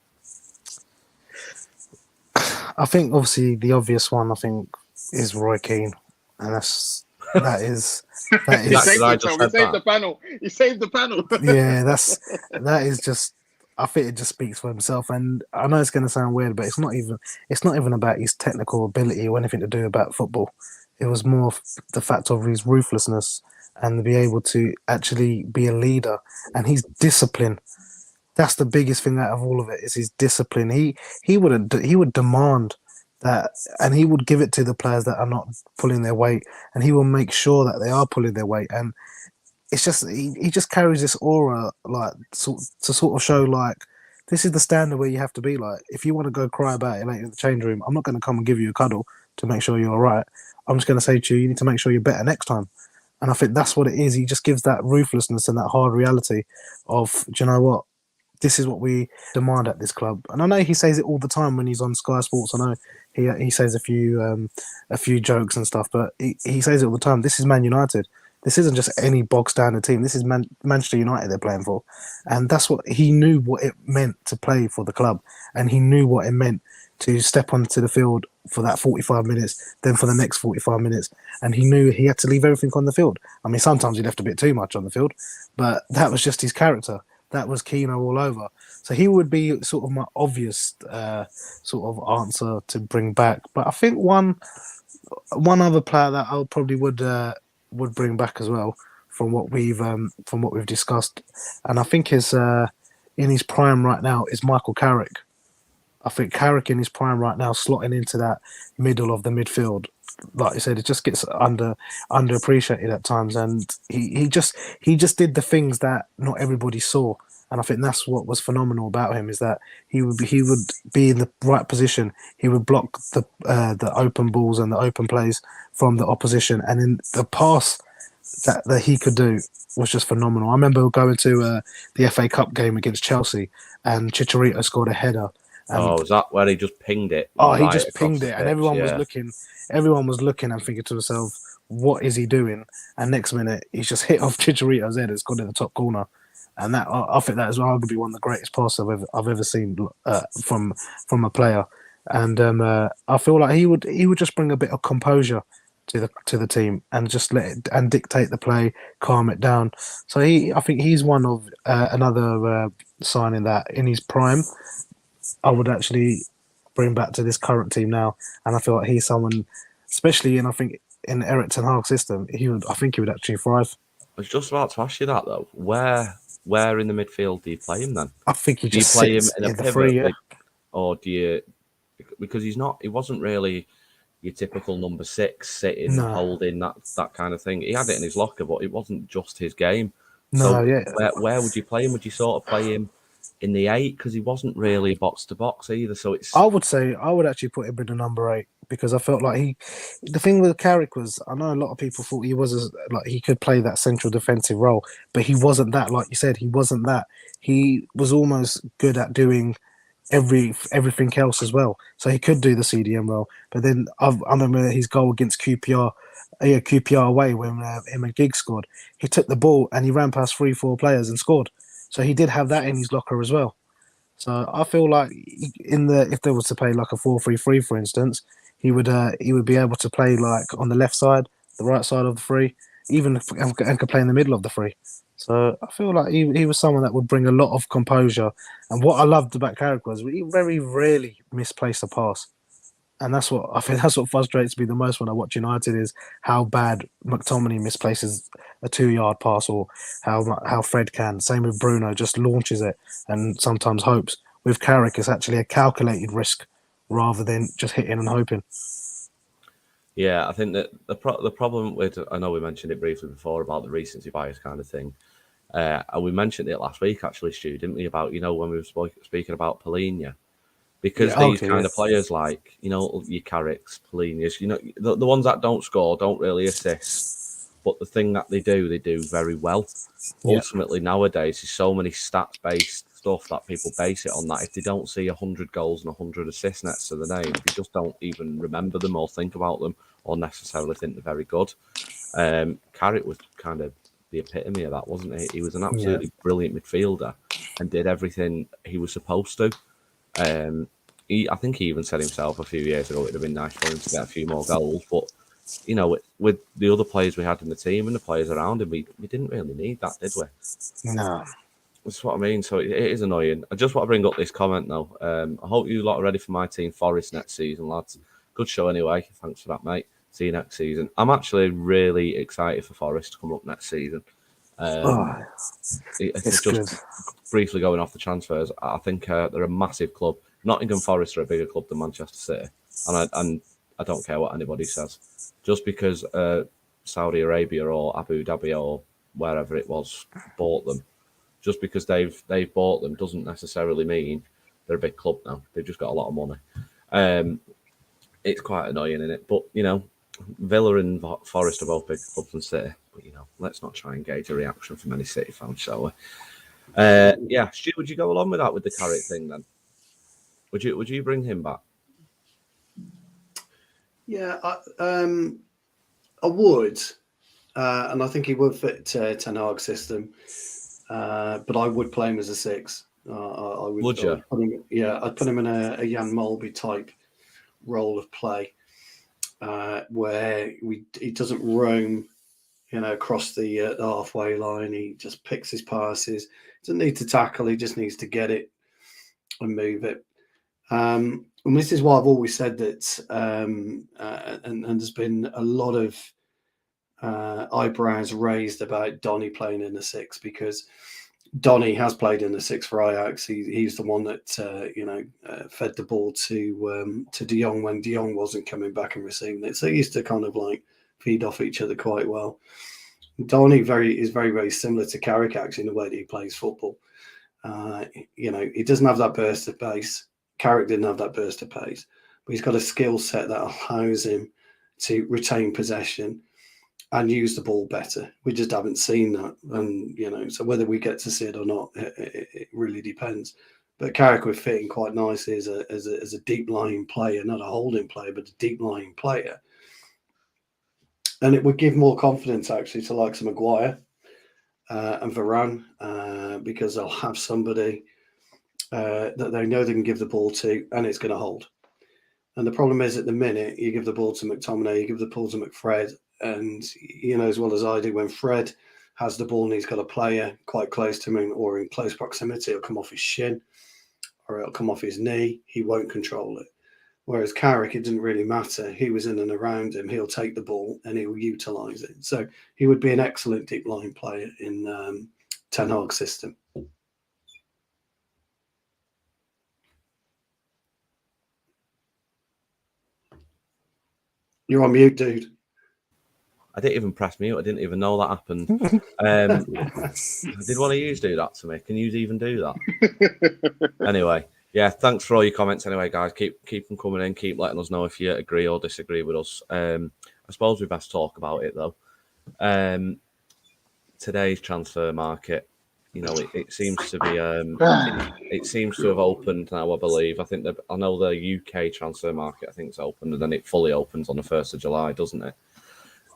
I think obviously the obvious one is Roy Keane, and that is. He saved the panel. He saved the panel. Yeah, that is just. I think it just speaks for himself, and I know it's going to sound weird, but it's not even about his technical ability or anything to do about football. It was more the fact of his ruthlessness and to be able to actually be a leader, and his discipline. That's the biggest thing out of all of it is his discipline. He would demand that, and he would give it to the players that are not pulling their weight, and he will make sure that they are pulling their weight. And it's just he just carries this aura to sort of show this is the standard where you have to be. Like if you want to go cry about it later in the change room, I'm not going to come and give you a cuddle to make sure you're all right. I'm just going to say to you, you need to make sure you're better next time. And I think that's what it is. He just gives that ruthlessness and that hard reality of, do you know what? This is what we demand at this club. And I know he says it all the time when he's on Sky Sports. I know he says a few jokes and stuff, but he says it all the time. This is Man United. This isn't just any bog standard team. This is Manchester United they're playing for. And that's what he knew what it meant to play for the club. And he knew what it meant to step onto the field for that 45 minutes, then for the next 45 minutes. And he knew he had to leave everything on the field. I mean, sometimes he left a bit too much on the field, but that was just his character. That was Keane all over. So he would be sort of my obvious sort of answer to bring back. But I think one other player that I probably would bring back as well from what we've discussed, and I think is in his prime right now is Michael Carrick. I think Carrick in his prime right now, slotting into that middle of the midfield, like I said, it just gets underappreciated at times, and he just did the things that not everybody saw, and I think that's what was phenomenal about him is that he would be in the right position, he would block the open balls and the open plays from the opposition, and in the pass that he could do was just phenomenal. I remember going to the FA Cup game against Chelsea, and Chicharito scored a header. And, was that where he just pinged it? He just pinged it, and everyone was looking. Everyone was looking and thinking to themselves, "What is he doing?" And next minute, he's just hit off Chicharito's head. It's gone in the top corner, and that I think that is arguably one of the greatest passes I've ever seen from a player. And I feel like he would just bring a bit of composure to the team and just let it and dictate the play, calm it down. So I think he's one of another signing that in his prime, I would actually bring back to this current team now, and I feel like he's someone, especially I think in Eric Ten Hag's system, I think he would actually thrive. I was just about to ask you that though. Where in the midfield do you play him then? I think he do just you play him sits in a pivot, free, or do you? Because he wasn't really your typical number 6 sitting, holding that kind of thing. He had it in his locker, but it wasn't just his game. Where would you play him? Would you sort of play him in the 8 because he wasn't really box to box either? So it's. I would say I would actually put him in the number 8 because I felt like the thing with Carrick was, I know a lot of people thought he could play that central defensive role, but he wasn't that. Like you said, he wasn't that. He was almost good at doing everything else as well. So he could do the CDM role. But then I remember his goal against QPR away when him and Giggs scored. He took the ball and he ran past 3-4 players and scored. So he did have that in his locker as well. So I feel like if there was to play like a 4-3-3, for instance, he would be able to play like on the left side, the right side of the 3, and could play in the middle of the 3. So I feel like he was someone that would bring a lot of composure. And what I loved about Carrick was he very rarely misplaced a pass. And that's what frustrates me the most when I watch United is how bad McTominay misplaces a 2-yard pass, or how Fred can. Same with Bruno, just launches it and sometimes hopes. With Carrick, it's actually a calculated risk rather than just hitting and hoping. Yeah, I think that the problem with, I know we mentioned it briefly before about the recency bias kind of thing. And we mentioned it last week, actually, Stu, didn't we? About, when we were speaking about Polina. Because these kind of players like, your Carricks, Polinas, the ones that don't score, don't really assist. But the thing that they do very well. Yeah. Ultimately, nowadays, there's so many stats-based stuff that people base it on that if they don't see 100 goals and 100 assists next to the name, they just don't even remember them or think about them or necessarily think they're very good. Carrick was kind of the epitome of that, wasn't he? He was an absolutely brilliant midfielder and did everything he was supposed to. I think he even said himself a few years ago it'd have been nice for him to get a few more goals, but with the other players we had in the team and the players around him, we didn't really need that, did we? No. That's what I mean. So it is annoying. I just want to bring up this comment though. I hope you lot are ready for my team Forest next season, lads. Good show anyway. Thanks for that, mate. See you next season. I'm actually really excited for Forest to come up next season. It's just good. Briefly going off the transfers, I think they're a massive club. Nottingham Forest are a bigger club than Manchester City, and I don't care what anybody says. Just because Saudi Arabia or Abu Dhabi or wherever it was bought them, just because they've bought them doesn't necessarily mean they're a big club now. They've just got a lot of money. It's quite annoying, isn't it? But Villa and Forest are both big clubs than City. But, let's not try and gauge a reaction from any City fans, shall we? Yeah, Stu, would you go along with that with the Carrick thing then? Would you bring him back? Yeah, I would, and I think he would fit Ten Hag's system. But I would play him as a 6. I would. Would you? I'd put him in a Jan Molby type role of play, where he doesn't roam, across the halfway line. He just picks his passes. Doesn't need to tackle. He just needs to get it and move it. And this is why I've always said that, and there's been a lot of eyebrows raised about Donny playing in the 6, because Donny has played in the 6 for Ajax. He's the one that fed the ball to De Jong when De Jong wasn't coming back and receiving it. So he used to kind of like feed off each other quite well. Donny is very, very similar to Carrick actually in the way that he plays football. He doesn't have that burst of pace. Carrick didn't have that burst of pace, but he's got a skill set that allows him to retain possession and use the ball better. We just haven't seen that. And, so whether we get to see it or not, it really depends. But Carrick would fit in quite nicely as a deep-lying player, not a holding player, but a deep-lying player. And it would give more confidence, actually, to likes of Maguire and Varane, because they'll have somebody that they know they can give the ball to, and it's going to hold. And the problem is, at the minute, you give the ball to McTominay, you give the ball to McFred, and as well as I do, when Fred has the ball and he's got a player quite close to him or in close proximity, it'll come off his shin or it'll come off his knee. He won't control it. Whereas Carrick, it didn't really matter. He was in and around him. He'll take the ball and he'll utilise it. So he would be an excellent deep line player in Ten Hag's system. You're on mute, dude. I didn't even press mute. I didn't even know that happened. Did one of you do that to me? Can you even do that? Anyway, yeah, thanks for all your comments anyway, guys. Keep them coming in. Keep letting us know if you agree or disagree with us. I suppose we best talk about it, though. Today's transfer market, it seems to be it seems to have opened now, I believe. I know the UK transfer market, I think, is open, and then it fully opens on the 1st of July, doesn't it?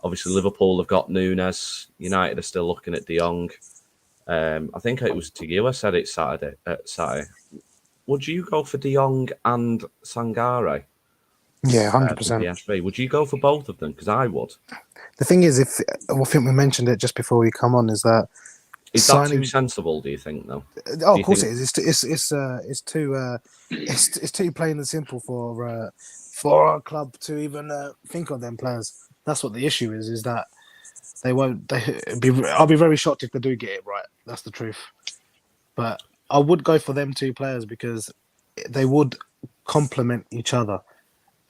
Obviously, Liverpool have got Núñez. United are still looking at De Jong. I think it was to you I said it Saturday. Would you go for De Jong and Sangare? Yeah, 100%. PSV. Would you go for both of them? Because I would. The thing is, I think we mentioned it just before we come on, is that that too sensible? Do you think? Though? Oh, of course it is. It's too plain and simple for our club to even think of them players. That's what the issue is that they won't. I'll be very shocked if they do get it right. That's the truth. But I would go for them 2 players because they would complement each other,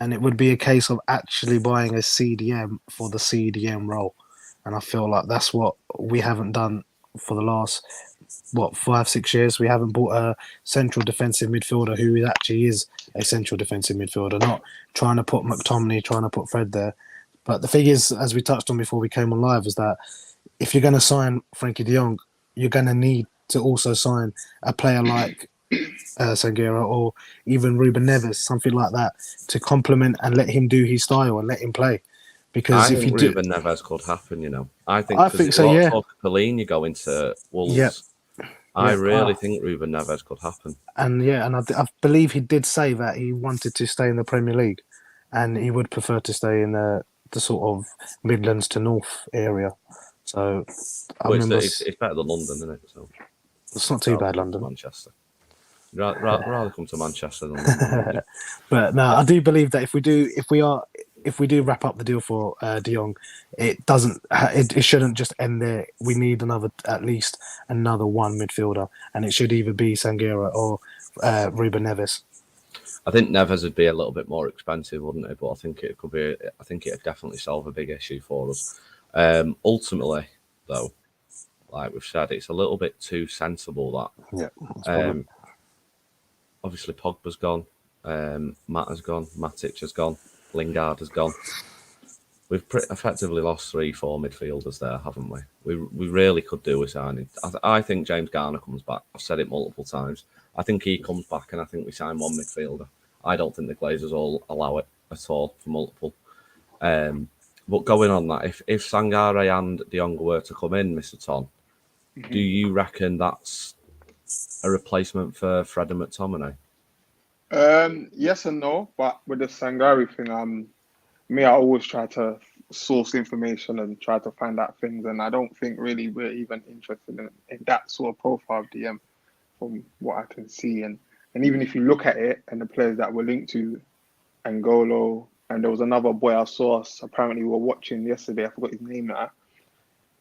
and it would be a case of actually buying a CDM for the CDM role. And I feel like that's what we haven't done for the last 5-6 years. We haven't bought a central defensive midfielder who actually is a central defensive midfielder, not trying to put McTominay, trying to put Fred there. But the thing is, as we touched on before we came on live, is that if you're going to sign Frankie de Jong, you're going to need to also sign a player like Sangare or even Ruben Neves, something like that, to complement and let him do his style and let him play. Because if you do, Ruben Neves could happen. I think so. Yeah, Pauline, you go into Wolves. Yep. I really think Ruben Neves could happen. And I believe he did say that he wanted to stay in the Premier League, and he would prefer to stay in the sort of Midlands to North area. So it's better than London, isn't it? So it's not too bad, London. Manchester. Rather come to Manchester than London. But no, I do believe that if we do wrap up the deal for De Jong, it shouldn't just end there. We need at least another one midfielder, and it should either be Sangare or Ruben Neves. I think Neves would be a little bit more expensive, wouldn't it? But I think it could be. I think it'd definitely solve a big issue for us. Ultimately, though, like we've said, it's a little bit too sensible that. Yeah. Obviously, Pogba's gone. Matt has gone. Matic has gone. Lingard has gone. We've effectively lost 3-4 midfielders there, haven't we? We really could do with signing. I think James Garner comes back. I've said it multiple times. I think he comes back, and I think we sign one midfielder. I don't think the Glazers will allow it at all for multiple. But going on that, if Sangare and De Jong were to come in, Mr. Ton, do you reckon that's a replacement for Fred and McTominay? Yes and no, but with the Sangari thing, I always try to source information and try to find out things, and I don't think really we're even interested in that sort of profile of DM from what I can see. And even if you look at it and the players that were linked to Angolo, and there was another boy I saw apparently we were watching yesterday, I forgot his name now.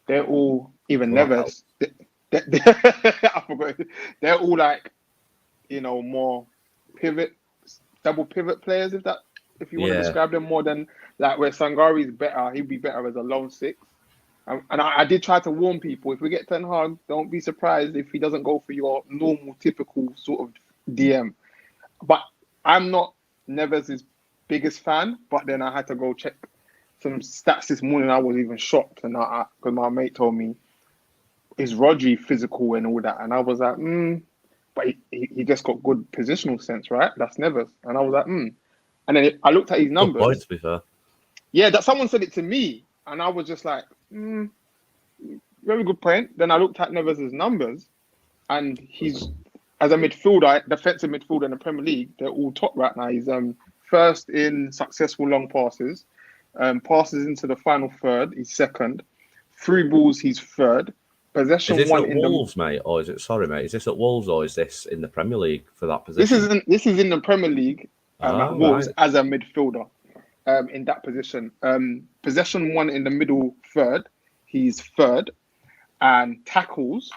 They're all, even Neves, I forgot. They're all like, more double pivot players, if you want to describe them, more than like where Sangari's better. He'd be better as a lone six. And I did try to warn people, if we get Ten Hag, don't be surprised if he doesn't go for your normal, typical sort of DM. But I'm not Neves' biggest fan, but then I had to go check some stats this morning. I was even shocked, and because my mate told me, is Rodri physical and all that? And I was like, but he just got good positional sense, right? That's Neves. And I was like, And then I looked at his numbers. Good point, to be fair. Yeah, that someone said it to me, and I was just like, very good point. Then I looked at Neves' numbers, and he's, as a midfielder, defensive midfielder in the Premier League, they're all top right now. He's first in successful long passes, passes into the final third, he's second. Through balls, he's third. Possession is this one at in Wolves, mate, or is it? Sorry, mate. Is this at Wolves or is this in the Premier League for that position? This is in the Premier League at Wolves as a midfielder in that position. Possession one in the middle third, he's third, and tackles.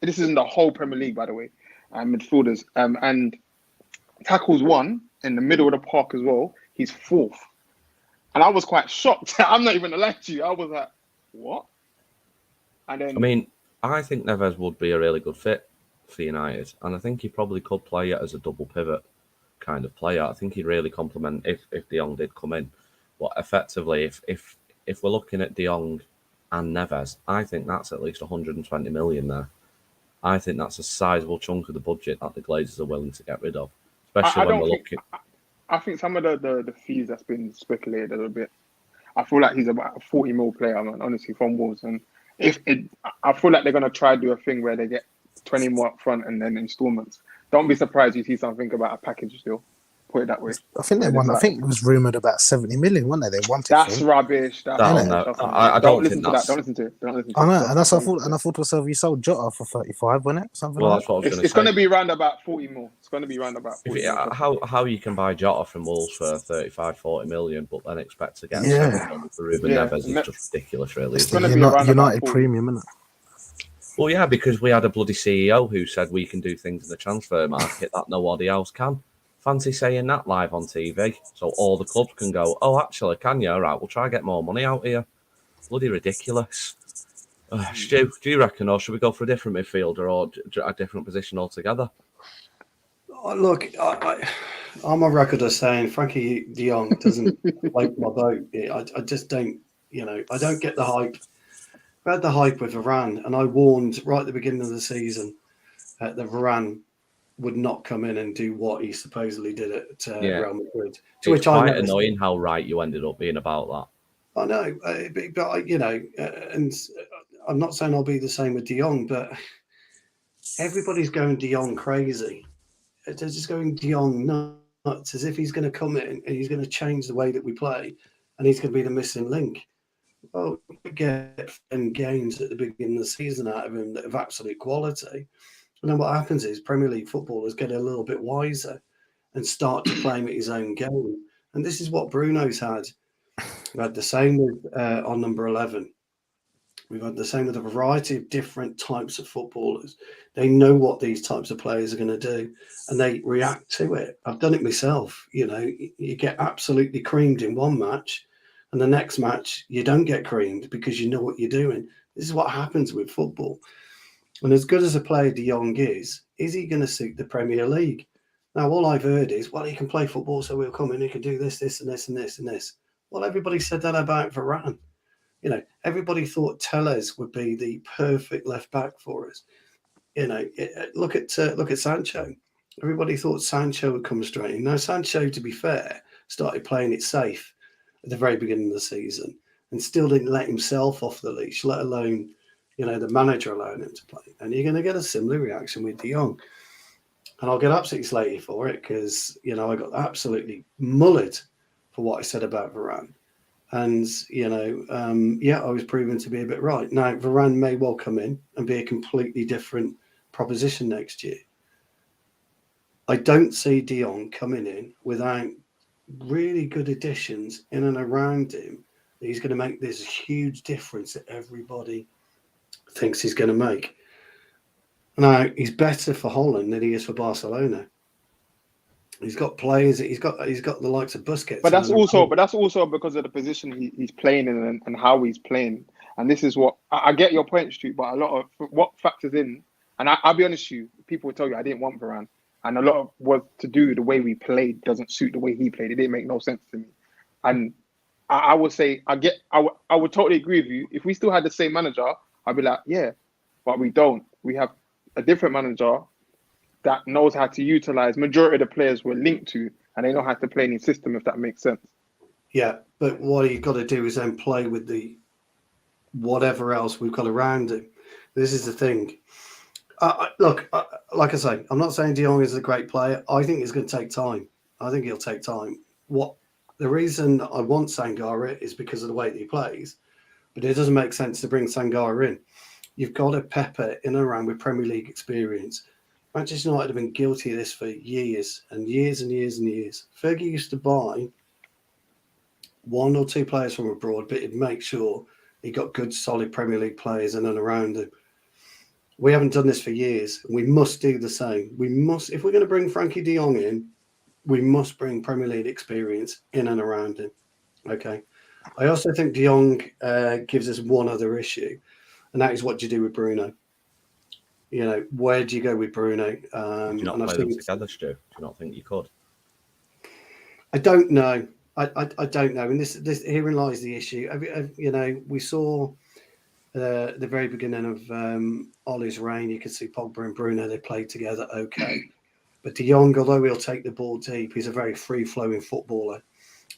This is in the whole Premier League, by the way, midfielders. And tackles one in the middle of the park as well, he's fourth. And I was quite shocked. I'm not even gonna lie to you. I was like, what? And then, I mean, I think Neves would be a really good fit for United, and I think he probably could play it as a double pivot kind of player. I think he'd really complement if De Jong did come in. But effectively, if we're looking at De Jong and Neves, I think that's at least 120 million there. I think that's a sizable chunk of the budget that the Glazers are willing to get rid of, especially when we're looking. I think some of the fees that's been speculated a little bit. I feel like he's about a 40 mil player, man. Honestly, from Wolves, and I feel like they're gonna try to do a thing where they get 20 more up front and then installments. Don't be surprised you see something about a package deal. Put it that way. I think they won. I think it was rumored about 70 million, wasn't they? They wanted. That's rubbish. I don't listen think to that. Don't listen to it. I know, and that's what I thought. And I thought to myself, you sold Jota for 35, wasn't it? Something like that. That's what I was going to say. It's going to be around about 40 mil. It's going to be around about 40 mil. How you can buy Jota from Wolves for 35, 40 million, but then expect to get for Ruben Neves is just ridiculous, really. It's going to be around United premium, isn't it? Well, yeah, because we had a bloody CEO who said we can do things in the transfer market that nobody else can. Fancy saying that live on TV, so all the clubs can go, oh, actually, can you? All right, we'll try to get more money out here. Bloody ridiculous. Stu, do you reckon, or should we go for a different midfielder or a different position altogether? Look, I'm on record as saying Frankie de Jong doesn't float my boat. I just don't, I don't get the hype. I had the hype with Varane, and I warned right at the beginning of the season that Varane would not come in and do what he supposedly did at Real Madrid. It's quite annoying how right you ended up being about that. I know, but and I'm not saying I'll be the same with De Jong, but everybody's going De Jong crazy. They're just going De Jong nuts as if he's going to come in and he's going to change the way that we play and he's going to be the missing link. Well, we get 10 games at the beginning of the season out of him that have absolute quality. And then what happens is Premier League footballers get a little bit wiser and start to play him at his own game. And this is what Bruno's had. We've had the same with on number 11. We've had the same with a variety of different types of footballers. They know what these types of players are going to do and they react to it. I've done it myself. You get absolutely creamed in one match and the next match you don't get creamed because you know what you're doing. This is what happens with football. And as good as a player De Jong is he going to suit the Premier League? Now, all I've heard is, well, he can play football, so we'll come in, he can do this, this, and this, and this, and this. Well, everybody said that about Varane. You know, everybody thought Telles would be the perfect left back for us. You know, look at Sancho. Everybody thought Sancho would come straight in. Now, Sancho, to be fair, started playing it safe at the very beginning of the season and still didn't let himself off the leash, let alone, you know, the manager allowing him to play. And you're going to get a similar reaction with De Jong. And I'll get absolutely slated for it because, you know, I got absolutely mullered for what I said about Varane. And, you know, yeah, I was proven to be a bit right. Now, Varane may well come in and be a completely different proposition next year. I don't see De Jong coming in without really good additions in and around him. He's going to make this huge difference that everybody thinks he's going to make. Now, he's better for Holland than he is for Barcelona. He's got players. He's got the likes of Busquets. But that's also because of the position he's playing in and how he's playing. And this is what I get your point, Stu, but a lot of what factors in. And I'll be honest with you, people will tell you I didn't want Varane, and a lot of was to do the way we played doesn't suit the way he played. It didn't make no sense to me. And I would say I would totally agree with you. If we still had the same manager, I'd be like, yeah, but we don't. We have a different manager that knows how to utilize majority of the players we're linked to, and they know how to play in his system, if that makes sense. Yeah, but what you've got to do is then play with the whatever else we've got around him. This is the thing. Look, like I say, I'm not saying De Jong is a great player. I think it's going to take time. I think he'll take time. The reason I want Sangara is because of the way that he plays, but it doesn't make sense to bring Sangara in. You've got a Pepe in and around with Premier League experience. Manchester United have been guilty of this for years and years and years and years. Fergie used to buy one or two players from abroad, but he'd make sure he got good, solid Premier League players in and around him. We haven't done this for years. We must do the same. We must, if we're going to bring Frankie de Jong in, we must bring Premier League experience in and around him. Okay. I also think de Jong gives us one other issue, and that is what do you do with Bruno? You know, where do you go with Bruno? Do you not play them together, Stu? Do you not think you could? I don't know. I don't know. And this herein lies the issue. You know, we saw the very beginning of Ollie's reign. You could see Pogba and Bruno. They played together, okay. But De Jong, although he'll take the ball deep, he's a very free-flowing footballer.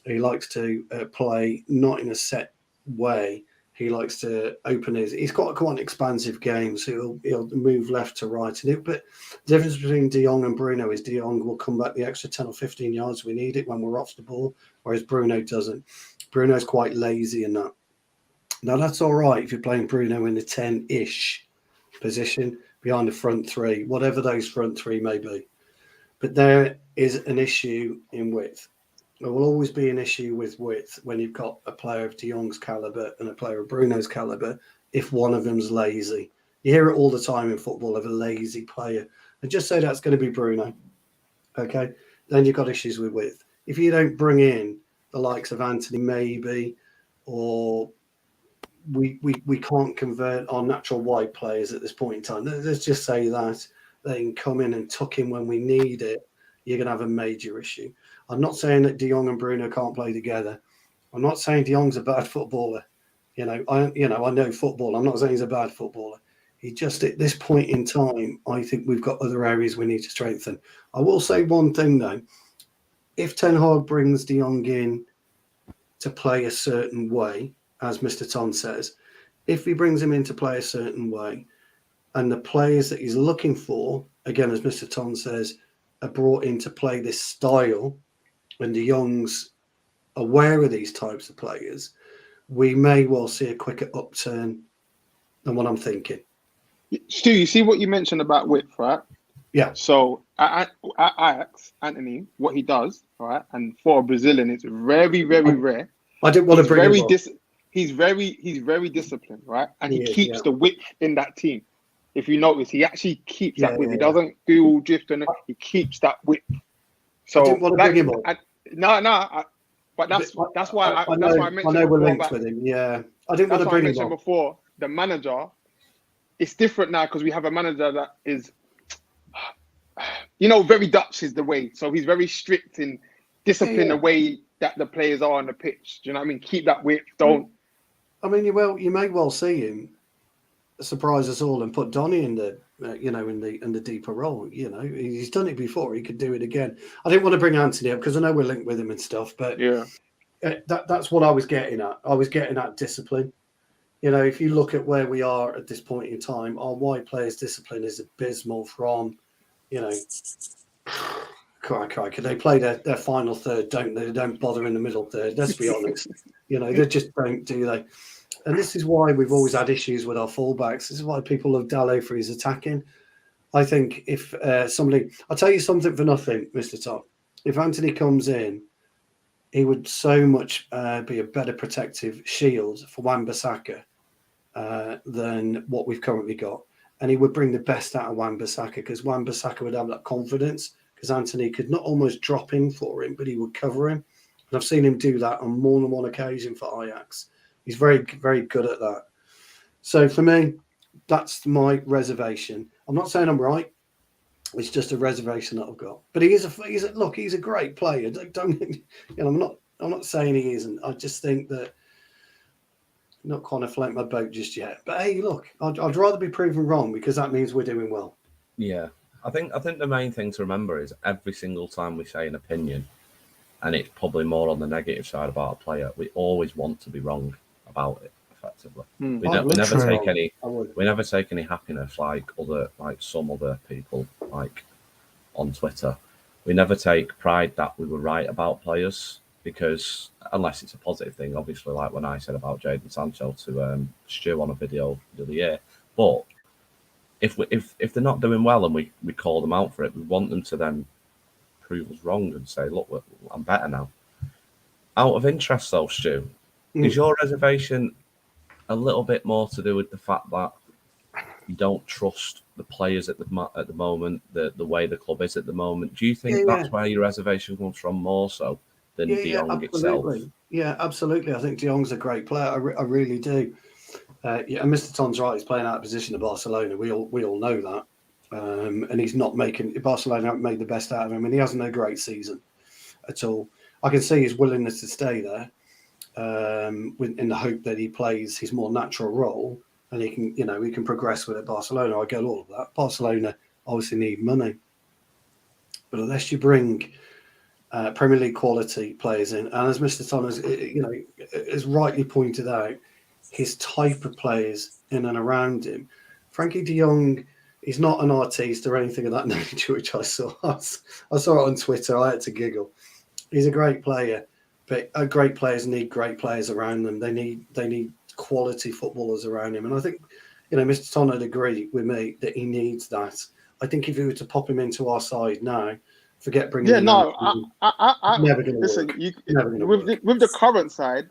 He likes to play not in a set way. He likes to open he's got quite an expansive game, so he'll move left to right. But the difference between De Jong and Bruno is De Jong will come back the extra 10 or 15 yards we need it when we're off the ball, whereas Bruno doesn't. Bruno's quite lazy in that. Now, that's all right if you're playing Bruno in the 10-ish position behind the front three, whatever those front three may be. But there is an issue in width. There will always be an issue with width when you've got a player of De Jong's calibre and a player of Bruno's calibre if one of them's lazy. You hear it all the time in football of a lazy player. And just say that's going to be Bruno. Okay? Then you've got issues with width. If you don't bring in the likes of Anthony maybe, or we can't convert our natural wide players at this point in time. Let's just say that they can come in and tuck in when we need it. You're going to have a major issue. I'm not saying that De Jong and Bruno can't play together. I'm not saying De Jong's a bad footballer. I know football. I'm not saying he's a bad footballer. He just, at this point in time, I think we've got other areas we need to strengthen. I will say one thing, though. If Ten Hag brings De Jong in to play a certain way, as Mr. Ton says, if he brings him in to play a certain way, and the players that he's looking for, again, as Mr. Ton says, are brought in to play this style, and De Jong's aware of these types of players, we may well see a quicker upturn than what I'm thinking. Stu, you see what you mentioned about width, right? Yeah. So I asked Anthony what he does, right? And for a Brazilian, it's very, very rare. I didn't want to bring him on. He's very disciplined, right? And he keeps the width in that team. If you notice, he actually keeps that width. He doesn't do all drift, and he keeps that width. So I didn't want to bring him on. But that's why I mentioned. I know we're linked with him. Yeah, I didn't want to bring him on. That's why I mentioned before. The manager, it's different now because we have a manager that is, very Dutch is the way. So he's very strict in discipline the way that the players are on the pitch. Do you know what I mean? Keep that width. Don't. I mean, you may well see him surprise us all and put Donny in the in the deeper role. You know, he's done it before. He could do it again. I didn't want to bring Anthony up because I know we're linked with him and stuff, but Yeah. That's what I was getting at. I was getting at discipline. You know, if you look at where we are at this point in time, our wide players' discipline is abysmal from, you know, crikey, they play their final third, don't they? They don't bother in the middle third. Let's be honest. You know, they just don't, do they? And this is why we've always had issues with our fullbacks. This is why people love Dallo for his attacking. I think if I'll tell you something for nothing, Mr. Top. If Anthony comes in, he would so much be a better protective shield for Wan-Bissaka than what we've currently got. And he would bring the best out of Wan-Bissaka because Wan-Bissaka would have that confidence because Anthony could not almost drop in for him, but he would cover him. And I've seen him do that on more than one occasion for Ajax. He's very, very good at that. So for me, that's my reservation. I'm not saying I'm right. It's just a reservation that I've got. But he's a great player. I'm not saying he isn't. I just think that not quite float my boat just yet. But hey, look, I'd rather be proven wrong because that means we're doing well. Yeah, I think the main thing to remember is every single time we say an opinion, and it's probably more on the negative side about a player, we always want to be wrong about it. Effectively, we never take any happiness like some other people like on Twitter. We never take pride that we were right about players because unless it's a positive thing, obviously, like when I said about Jadon Sancho to Stu on a video the other year. But if they're not doing well and we call them out for it, we want them to then prove us wrong and say, look, I'm better now. Out of interest, though, Stu, is your reservation a little bit more to do with the fact that you don't trust the players at the moment, the way the club is at the moment? Do you think that's where your reservation comes from more so than De Jong itself? Yeah, absolutely. I think De Jong's a great player. I really do. And Mr. Ton's right. He's playing out of position at Barcelona. We all know that. And he's not making Barcelona haven't made the best out of him, and he hasn't a great season at all. I can see his willingness to stay there. In the hope that he plays his more natural role and he can progress with it. Barcelona, I get all of that. Barcelona obviously need money, but unless you bring Premier League quality players in, and as Mr. Ton has rightly pointed out, his type of players in and around him, Frankie De Jong is not an artiste or anything of that nature, which I saw. I saw it on Twitter. I had to giggle. He's a great player. But great players need great players around them. They need quality footballers around him. And I think, Mr. Ton would agree with me that he needs that. I think if we were to pop him into our side now, forget bringing him in. Never going to work. With the current side,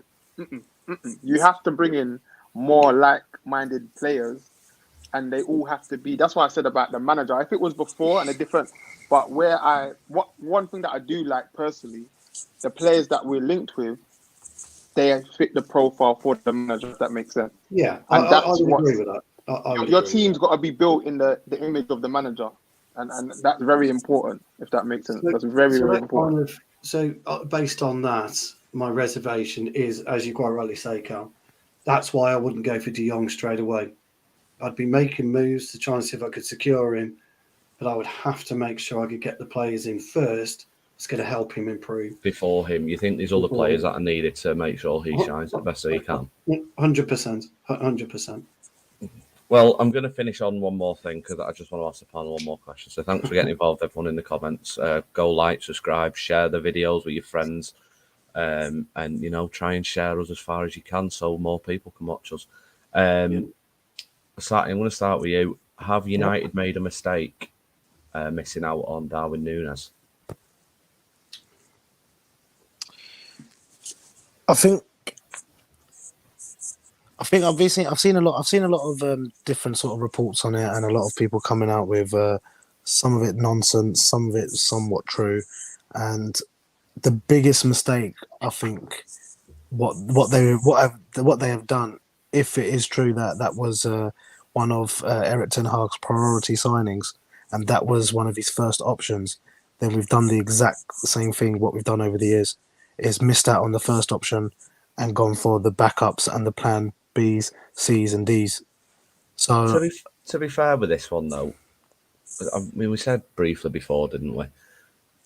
you have to bring in more like-minded players, and they all have to be. That's why I said about the manager. If it was before and a different, but one thing that I do like personally, the players that we're linked with, they fit the profile for the manager, if that makes sense. Yeah, and I would agree with that. Your team's got to be built in the image of the manager, and that's very important, if that makes sense. That's very important. Based on that, my reservation is, as you quite rightly say, Carl, that's why I wouldn't go for De Jong straight away. I'd be making moves to try and see if I could secure him, but I would have to make sure I could get the players in first. It's going to help him improve. Before him, you think there's other players that are needed to make sure he shines the best that he can? 100%. Well, I'm going to finish on one more thing because I just want to ask the panel one more question. So thanks for getting involved, everyone in the comments. Go like, subscribe, share the videos with your friends, and try and share us as far as you can so more people can watch us. I'm going to start with you. Have United made a mistake missing out on Darwin Núñez? I think I've seen a lot of different sort of reports on it, and a lot of people coming out with some of it nonsense, some of it somewhat true, and the biggest mistake I think what they have done, if it is true that was one of Erik ten Hag's priority signings, and that was one of his first options, then we've done the exact same thing what we've done over the years. is missed out on the first option and gone for the backups and the plan Bs, Cs, and Ds. So To be fair with this one, though, I mean, we said briefly before, didn't we?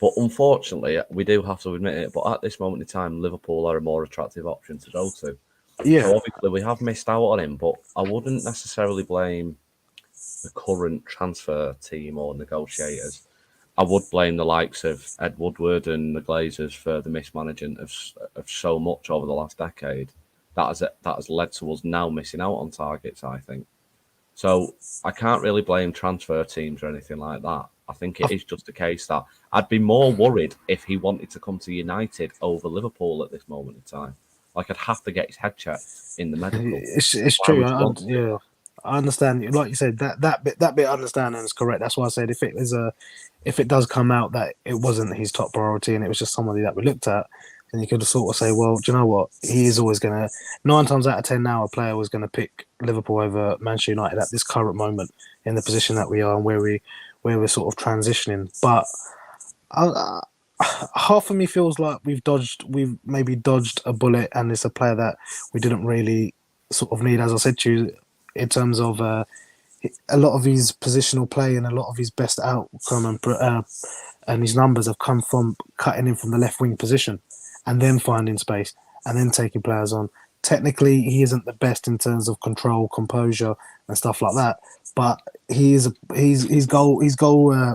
But unfortunately, we do have to admit it. But at this moment in time, Liverpool are a more attractive option to go to. yeah, So obviously, we have missed out on him. But I wouldn't necessarily blame the current transfer team or negotiators. I would blame the likes of Ed Woodward and the Glazers for the mismanagement of so much over the last decade. That has led to us now missing out on targets, I think. So I can't really blame transfer teams or anything like that. I think it is just a case that I'd be more worried if he wanted to come to United over Liverpool at this moment in time. Like, I'd have to get his head checked in the medical. it's Why true. would you want to do that? I understand. Like you said, that bit I understand and is correct. That's why I said if it does come out that it wasn't his top priority and it was just somebody that we looked at, then you could sort of say, well, do you know what? He is always going to 9 times out of 10 now a player was going to pick Liverpool over Manchester United at this current moment in the position that we are and where we're sort of transitioning. But half of me feels like we've maybe dodged a bullet, and it's a player that we didn't really sort of need, as I said to you, in terms of a lot of his positional play and a lot of his best outcome and his numbers have come from cutting in from the left wing position and then finding space and then taking players on. Technically, he isn't the best in terms of control, composure, and stuff like that. But his goal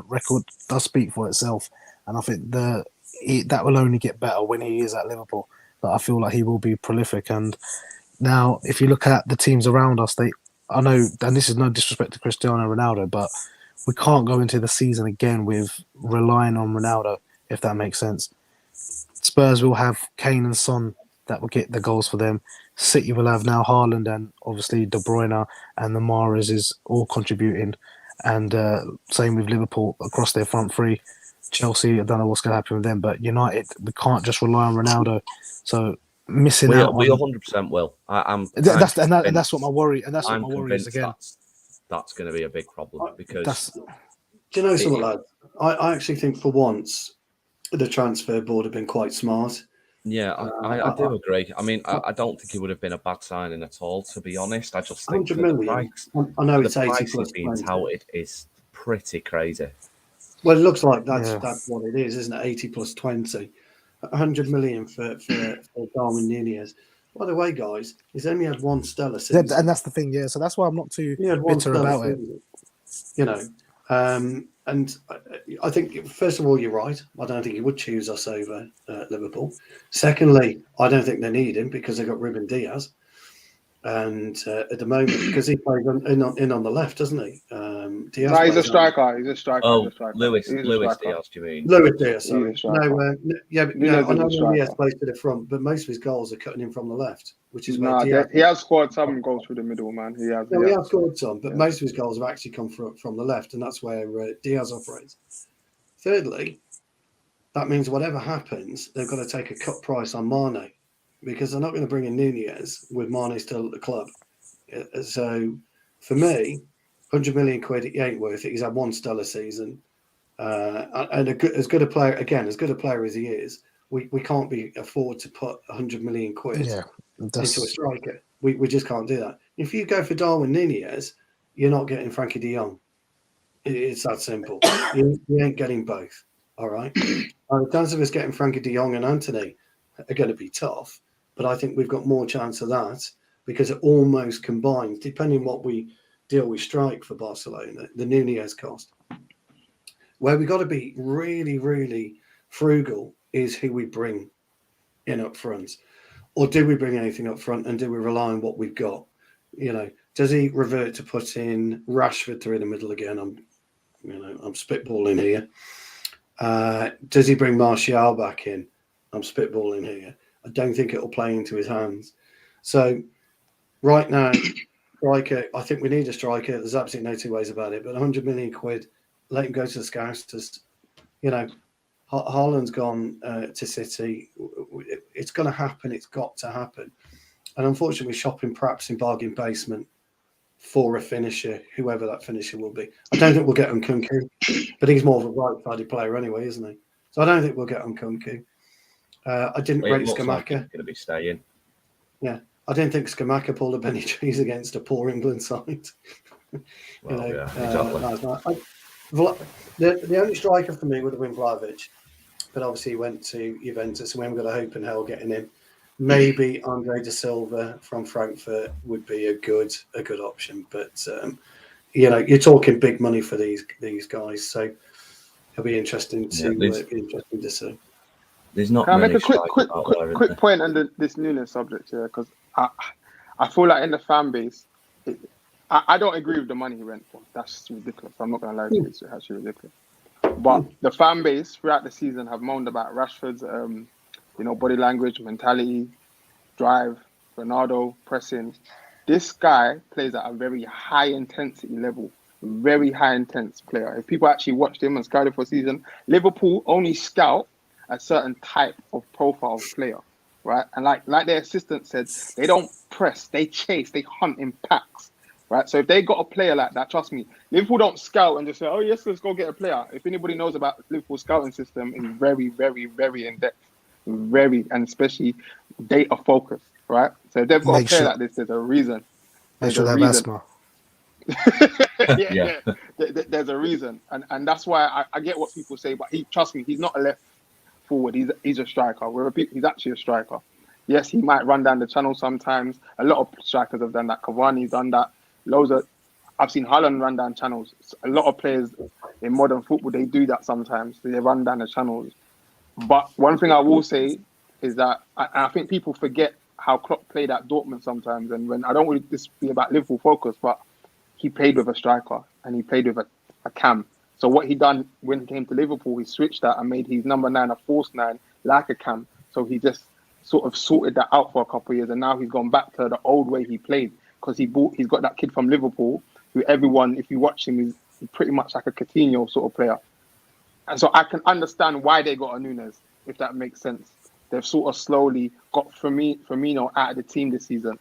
record does speak for itself, and I think that will only get better when he is at Liverpool. But I feel like he will be prolific. And now, if you look at the teams around us, I know, and this is no disrespect to Cristiano Ronaldo, but we can't go into the season again with relying on Ronaldo, if that makes sense. Spurs will have Kane and Son that will get the goals for them. City will have now Haaland and obviously De Bruyne, and the Mahrez is all contributing. And same with Liverpool across their front three. Chelsea, I don't know what's going to happen with them, but United, we can't just rely on Ronaldo. So missing out. We 100% will. That's what my worry. And that's what I'm my worry is again. That's going to be a big problem because. Do you know something, lad? I actually think for once the transfer board have been quite smart. Yeah, I do agree. I mean, I don't think it would have been a bad signing at all, to be honest. I just think 100 million. I know it's 80 plus being touted is pretty crazy. Well, it looks like that's what it is, isn't it? 80 plus 20. 100 million for Darwin Nunez. By the way, guys, he's only had one stellar season. And that's the thing, yeah. So that's why I'm not too bitter about it. You know, and I think, first of all, you're right. I don't think he would choose us over Liverpool. Secondly, I don't think they need him because they got Ruben Diaz. And at the moment, because he plays in on the left, doesn't he? Diaz he's a striker. He's a striker. Oh, Luis Diaz, do you mean? Luis Diaz, sorry. I know Diaz plays to the front, but most of his goals are cutting in from the left, which is where Diaz... He has scored some goals through the middle, man. He has scored some, but most of his goals have actually come from the left, and that's where Diaz operates. Thirdly, that means whatever happens, they've got to take a cut price on Mane, because they're not going to bring in Nunez with Mane still at the club. So, for me, 100 million quid, he ain't worth it. He's had one stellar season. And as good a player as he is, we can't afford to put 100 million quid into a striker. We just can't do that. If you go for Darwin Nunez, you're not getting Frankie de Jong. It's that simple. You ain't getting both. All right? The chance of us getting Frankie de Jong and Anthony are going to be tough. But I think we've got more chance of that because it almost combines, depending what we deal with strike for Barcelona, the Nunez cost. Where we got to be really, really frugal is who we bring in up front. Or do we bring anything up front and do we rely on what we've got? You know, does he revert to put in Rashford through the middle again? I'm spitballing here. Does he bring Martial back in? I'm spitballing here. I don't think it'll play into his hands. So right now, striker, I think we need a striker. There's absolutely no two ways about it. But 100 million quid, let him go to the Scousers. You know, Haaland's gone to City. It's going to happen. It's got to happen. And unfortunately, we're shopping perhaps in bargain basement for a finisher, whoever that finisher will be. I don't think we'll get Nkunku, but he's more of a right-sided player anyway, isn't he? So I don't think we'll get Nkunku. I didn't It rate looks like he's Scamacca. going to be staying. Yeah, I didn't think Scamacca pulled a Benny Trees against a poor England side. Well, yeah, exactly. The only striker for me would have been Vlahovic, but obviously he went to Juventus, and we haven't got a hope in hell getting him. Maybe Andre De Silva from Frankfurt would be a good option, but you're talking big money for these guys, so it'll be interesting to see. There's not Can I many make a strikers quick point on this Nunes subject here? Because I feel like in the fan base, I don't agree with the money he went for. That's ridiculous. I'm not going to lie to you. It's actually ridiculous. But the fan base throughout the season have moaned about Rashford's, body language, mentality, drive, Ronaldo, pressing. This guy plays at a very high intensity level, very high intense player. If people actually watched him and scouted for a season, Liverpool only scout a certain type of profile of player, right? And like their assistant said, they don't press, they chase, they hunt in packs, right? So if they got a player like that, trust me, Liverpool don't scout and just say, oh yes, let's go get a player. If anybody knows about Liverpool's scouting system, it's very, very, very in depth, and especially data focused, right? So if they've got a player like this, there's a reason. Make sure they have asthma. yeah. There's a reason, and that's why I get what people say, but trust me, he's not a left forward. He's a striker. He's actually a striker. Yes, he might run down the channel sometimes. A lot of strikers have done that. Cavani's done that. I've seen Haaland run down channels. A lot of players in modern football, they do that sometimes. They run down the channels. But one thing I will say is that I think people forget how Klopp played at Dortmund sometimes. And when I don't want this to be about Liverpool focus, but he played with a striker and he played with a cam. So what he done when he came to Liverpool, he switched that and made his number 9 a false 9 like a cam. So he just sort of sorted that out for a couple of years, and now he's gone back to the old way he played because he's got that kid from Liverpool who everyone, if you watch him, is pretty much like a Coutinho sort of player. And so I can understand why they got a Nunes, if that makes sense. They've sort of slowly got Firmino out of the team this season.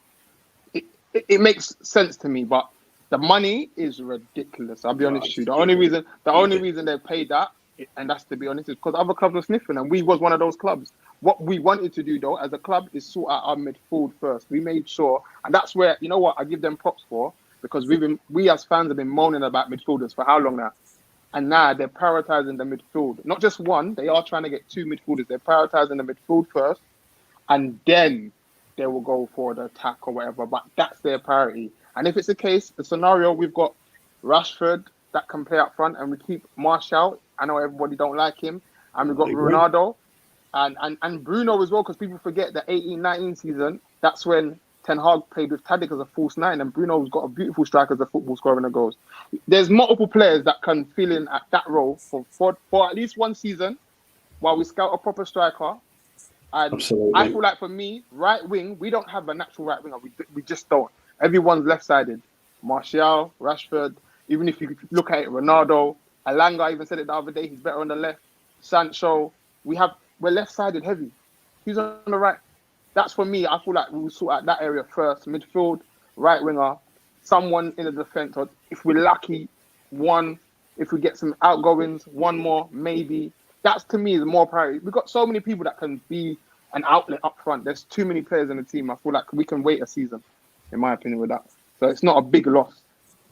It makes sense to me, but the money is ridiculous. I'll be honest with you. The only reason they paid that, and that's to be honest, is because other clubs were sniffing, and we was one of those clubs. What we wanted to do, though, as a club, is sort out our midfield first. We made sure, and that's where, you know what, I give them props for, because we as fans have been moaning about midfielders for how long now? And now they're prioritizing the midfield. Not just one, they are trying to get 2 midfielders. They're prioritizing the midfield first, and then they will go for the attack or whatever, but that's their priority. And if it's the case, the scenario, we've got Rashford that can play up front, and we keep Martial. I know everybody don't like him. And we've got Ronaldo and Bruno as well, because people forget the 18-19 season. That's when Ten Hag played with Tadic as a false 9, and Bruno's got a beautiful strike as a football scoring the goals. There's multiple players that can fill in at that role for at least one season while we scout a proper striker. And absolutely. I feel like for me, right wing, we don't have a natural right winger. We just don't. Everyone's left-sided. Martial, Rashford, even if you look at it, Ronaldo, Alanga even said it the other day, he's better on the left. Sancho, we're left-sided heavy. Who's on the right? That's for me. I feel like we'll sort out that area first. Midfield, right winger, someone in the defence, or if we're lucky, one. If we get some outgoings, one more, maybe. That's to me the more priority. We've got so many people that can be an outlet up front. There's too many players in the team. I feel like we can wait a season, in my opinion, with that. So it's not a big loss.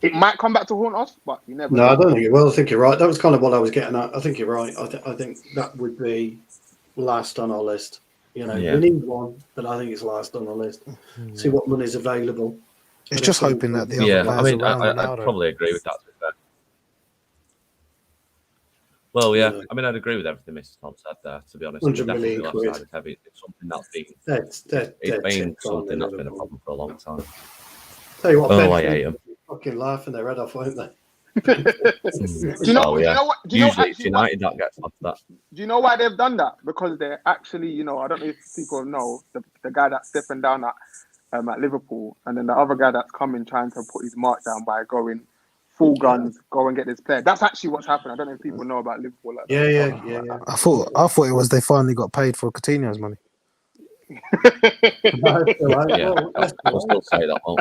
It might come back to haunt us, but you never know. No, I don't think it will. I think you're right. That was kind of what I was getting at. I think you're right. I think that would be last on our list. We need one, but I think it's last on our list. See what money's available. It's just hoping that the other players around I'd probably agree with that, to be fair. Well, yeah. I mean, I'd agree with everything Mr. Tom said there, to be honest. 100 million quid. It's something that's been something that's been a problem for a long time. Tell you what, I hate them. Fucking laughing their head off, won't they? Do you know what? Usually it's United that gets off that. Do you know why they've done that? Because they're actually, I don't know if people know, the guy that's stepping down at Liverpool, and then the other guy that's coming trying to put his mark down by going full guns, go and get this player. That's actually what's happened. I don't know if people know about Liverpool like that. Yeah. I thought it was they finally got paid for Coutinho's money. We'll still say that, won't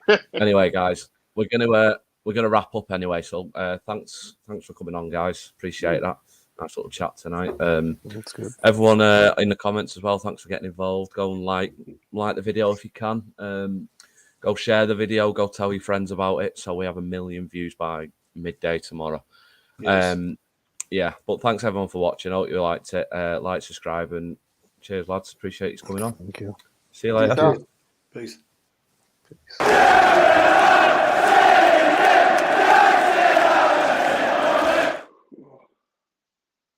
we? Anyway, guys, we're gonna wrap up anyway. So thanks for coming on, guys. Appreciate that. nice little chat tonight. That's good. Everyone in the comments as well, thanks for getting involved. Go and like the video if you can. Go share the video. Go tell your friends about it. So we have 1 million views by midday tomorrow. Yes. Yeah, but thanks everyone for watching. I hope you liked it. Like, subscribe, and cheers, lads. Appreciate you coming on. Thank you. See you later. Yeah. Peace. Peace.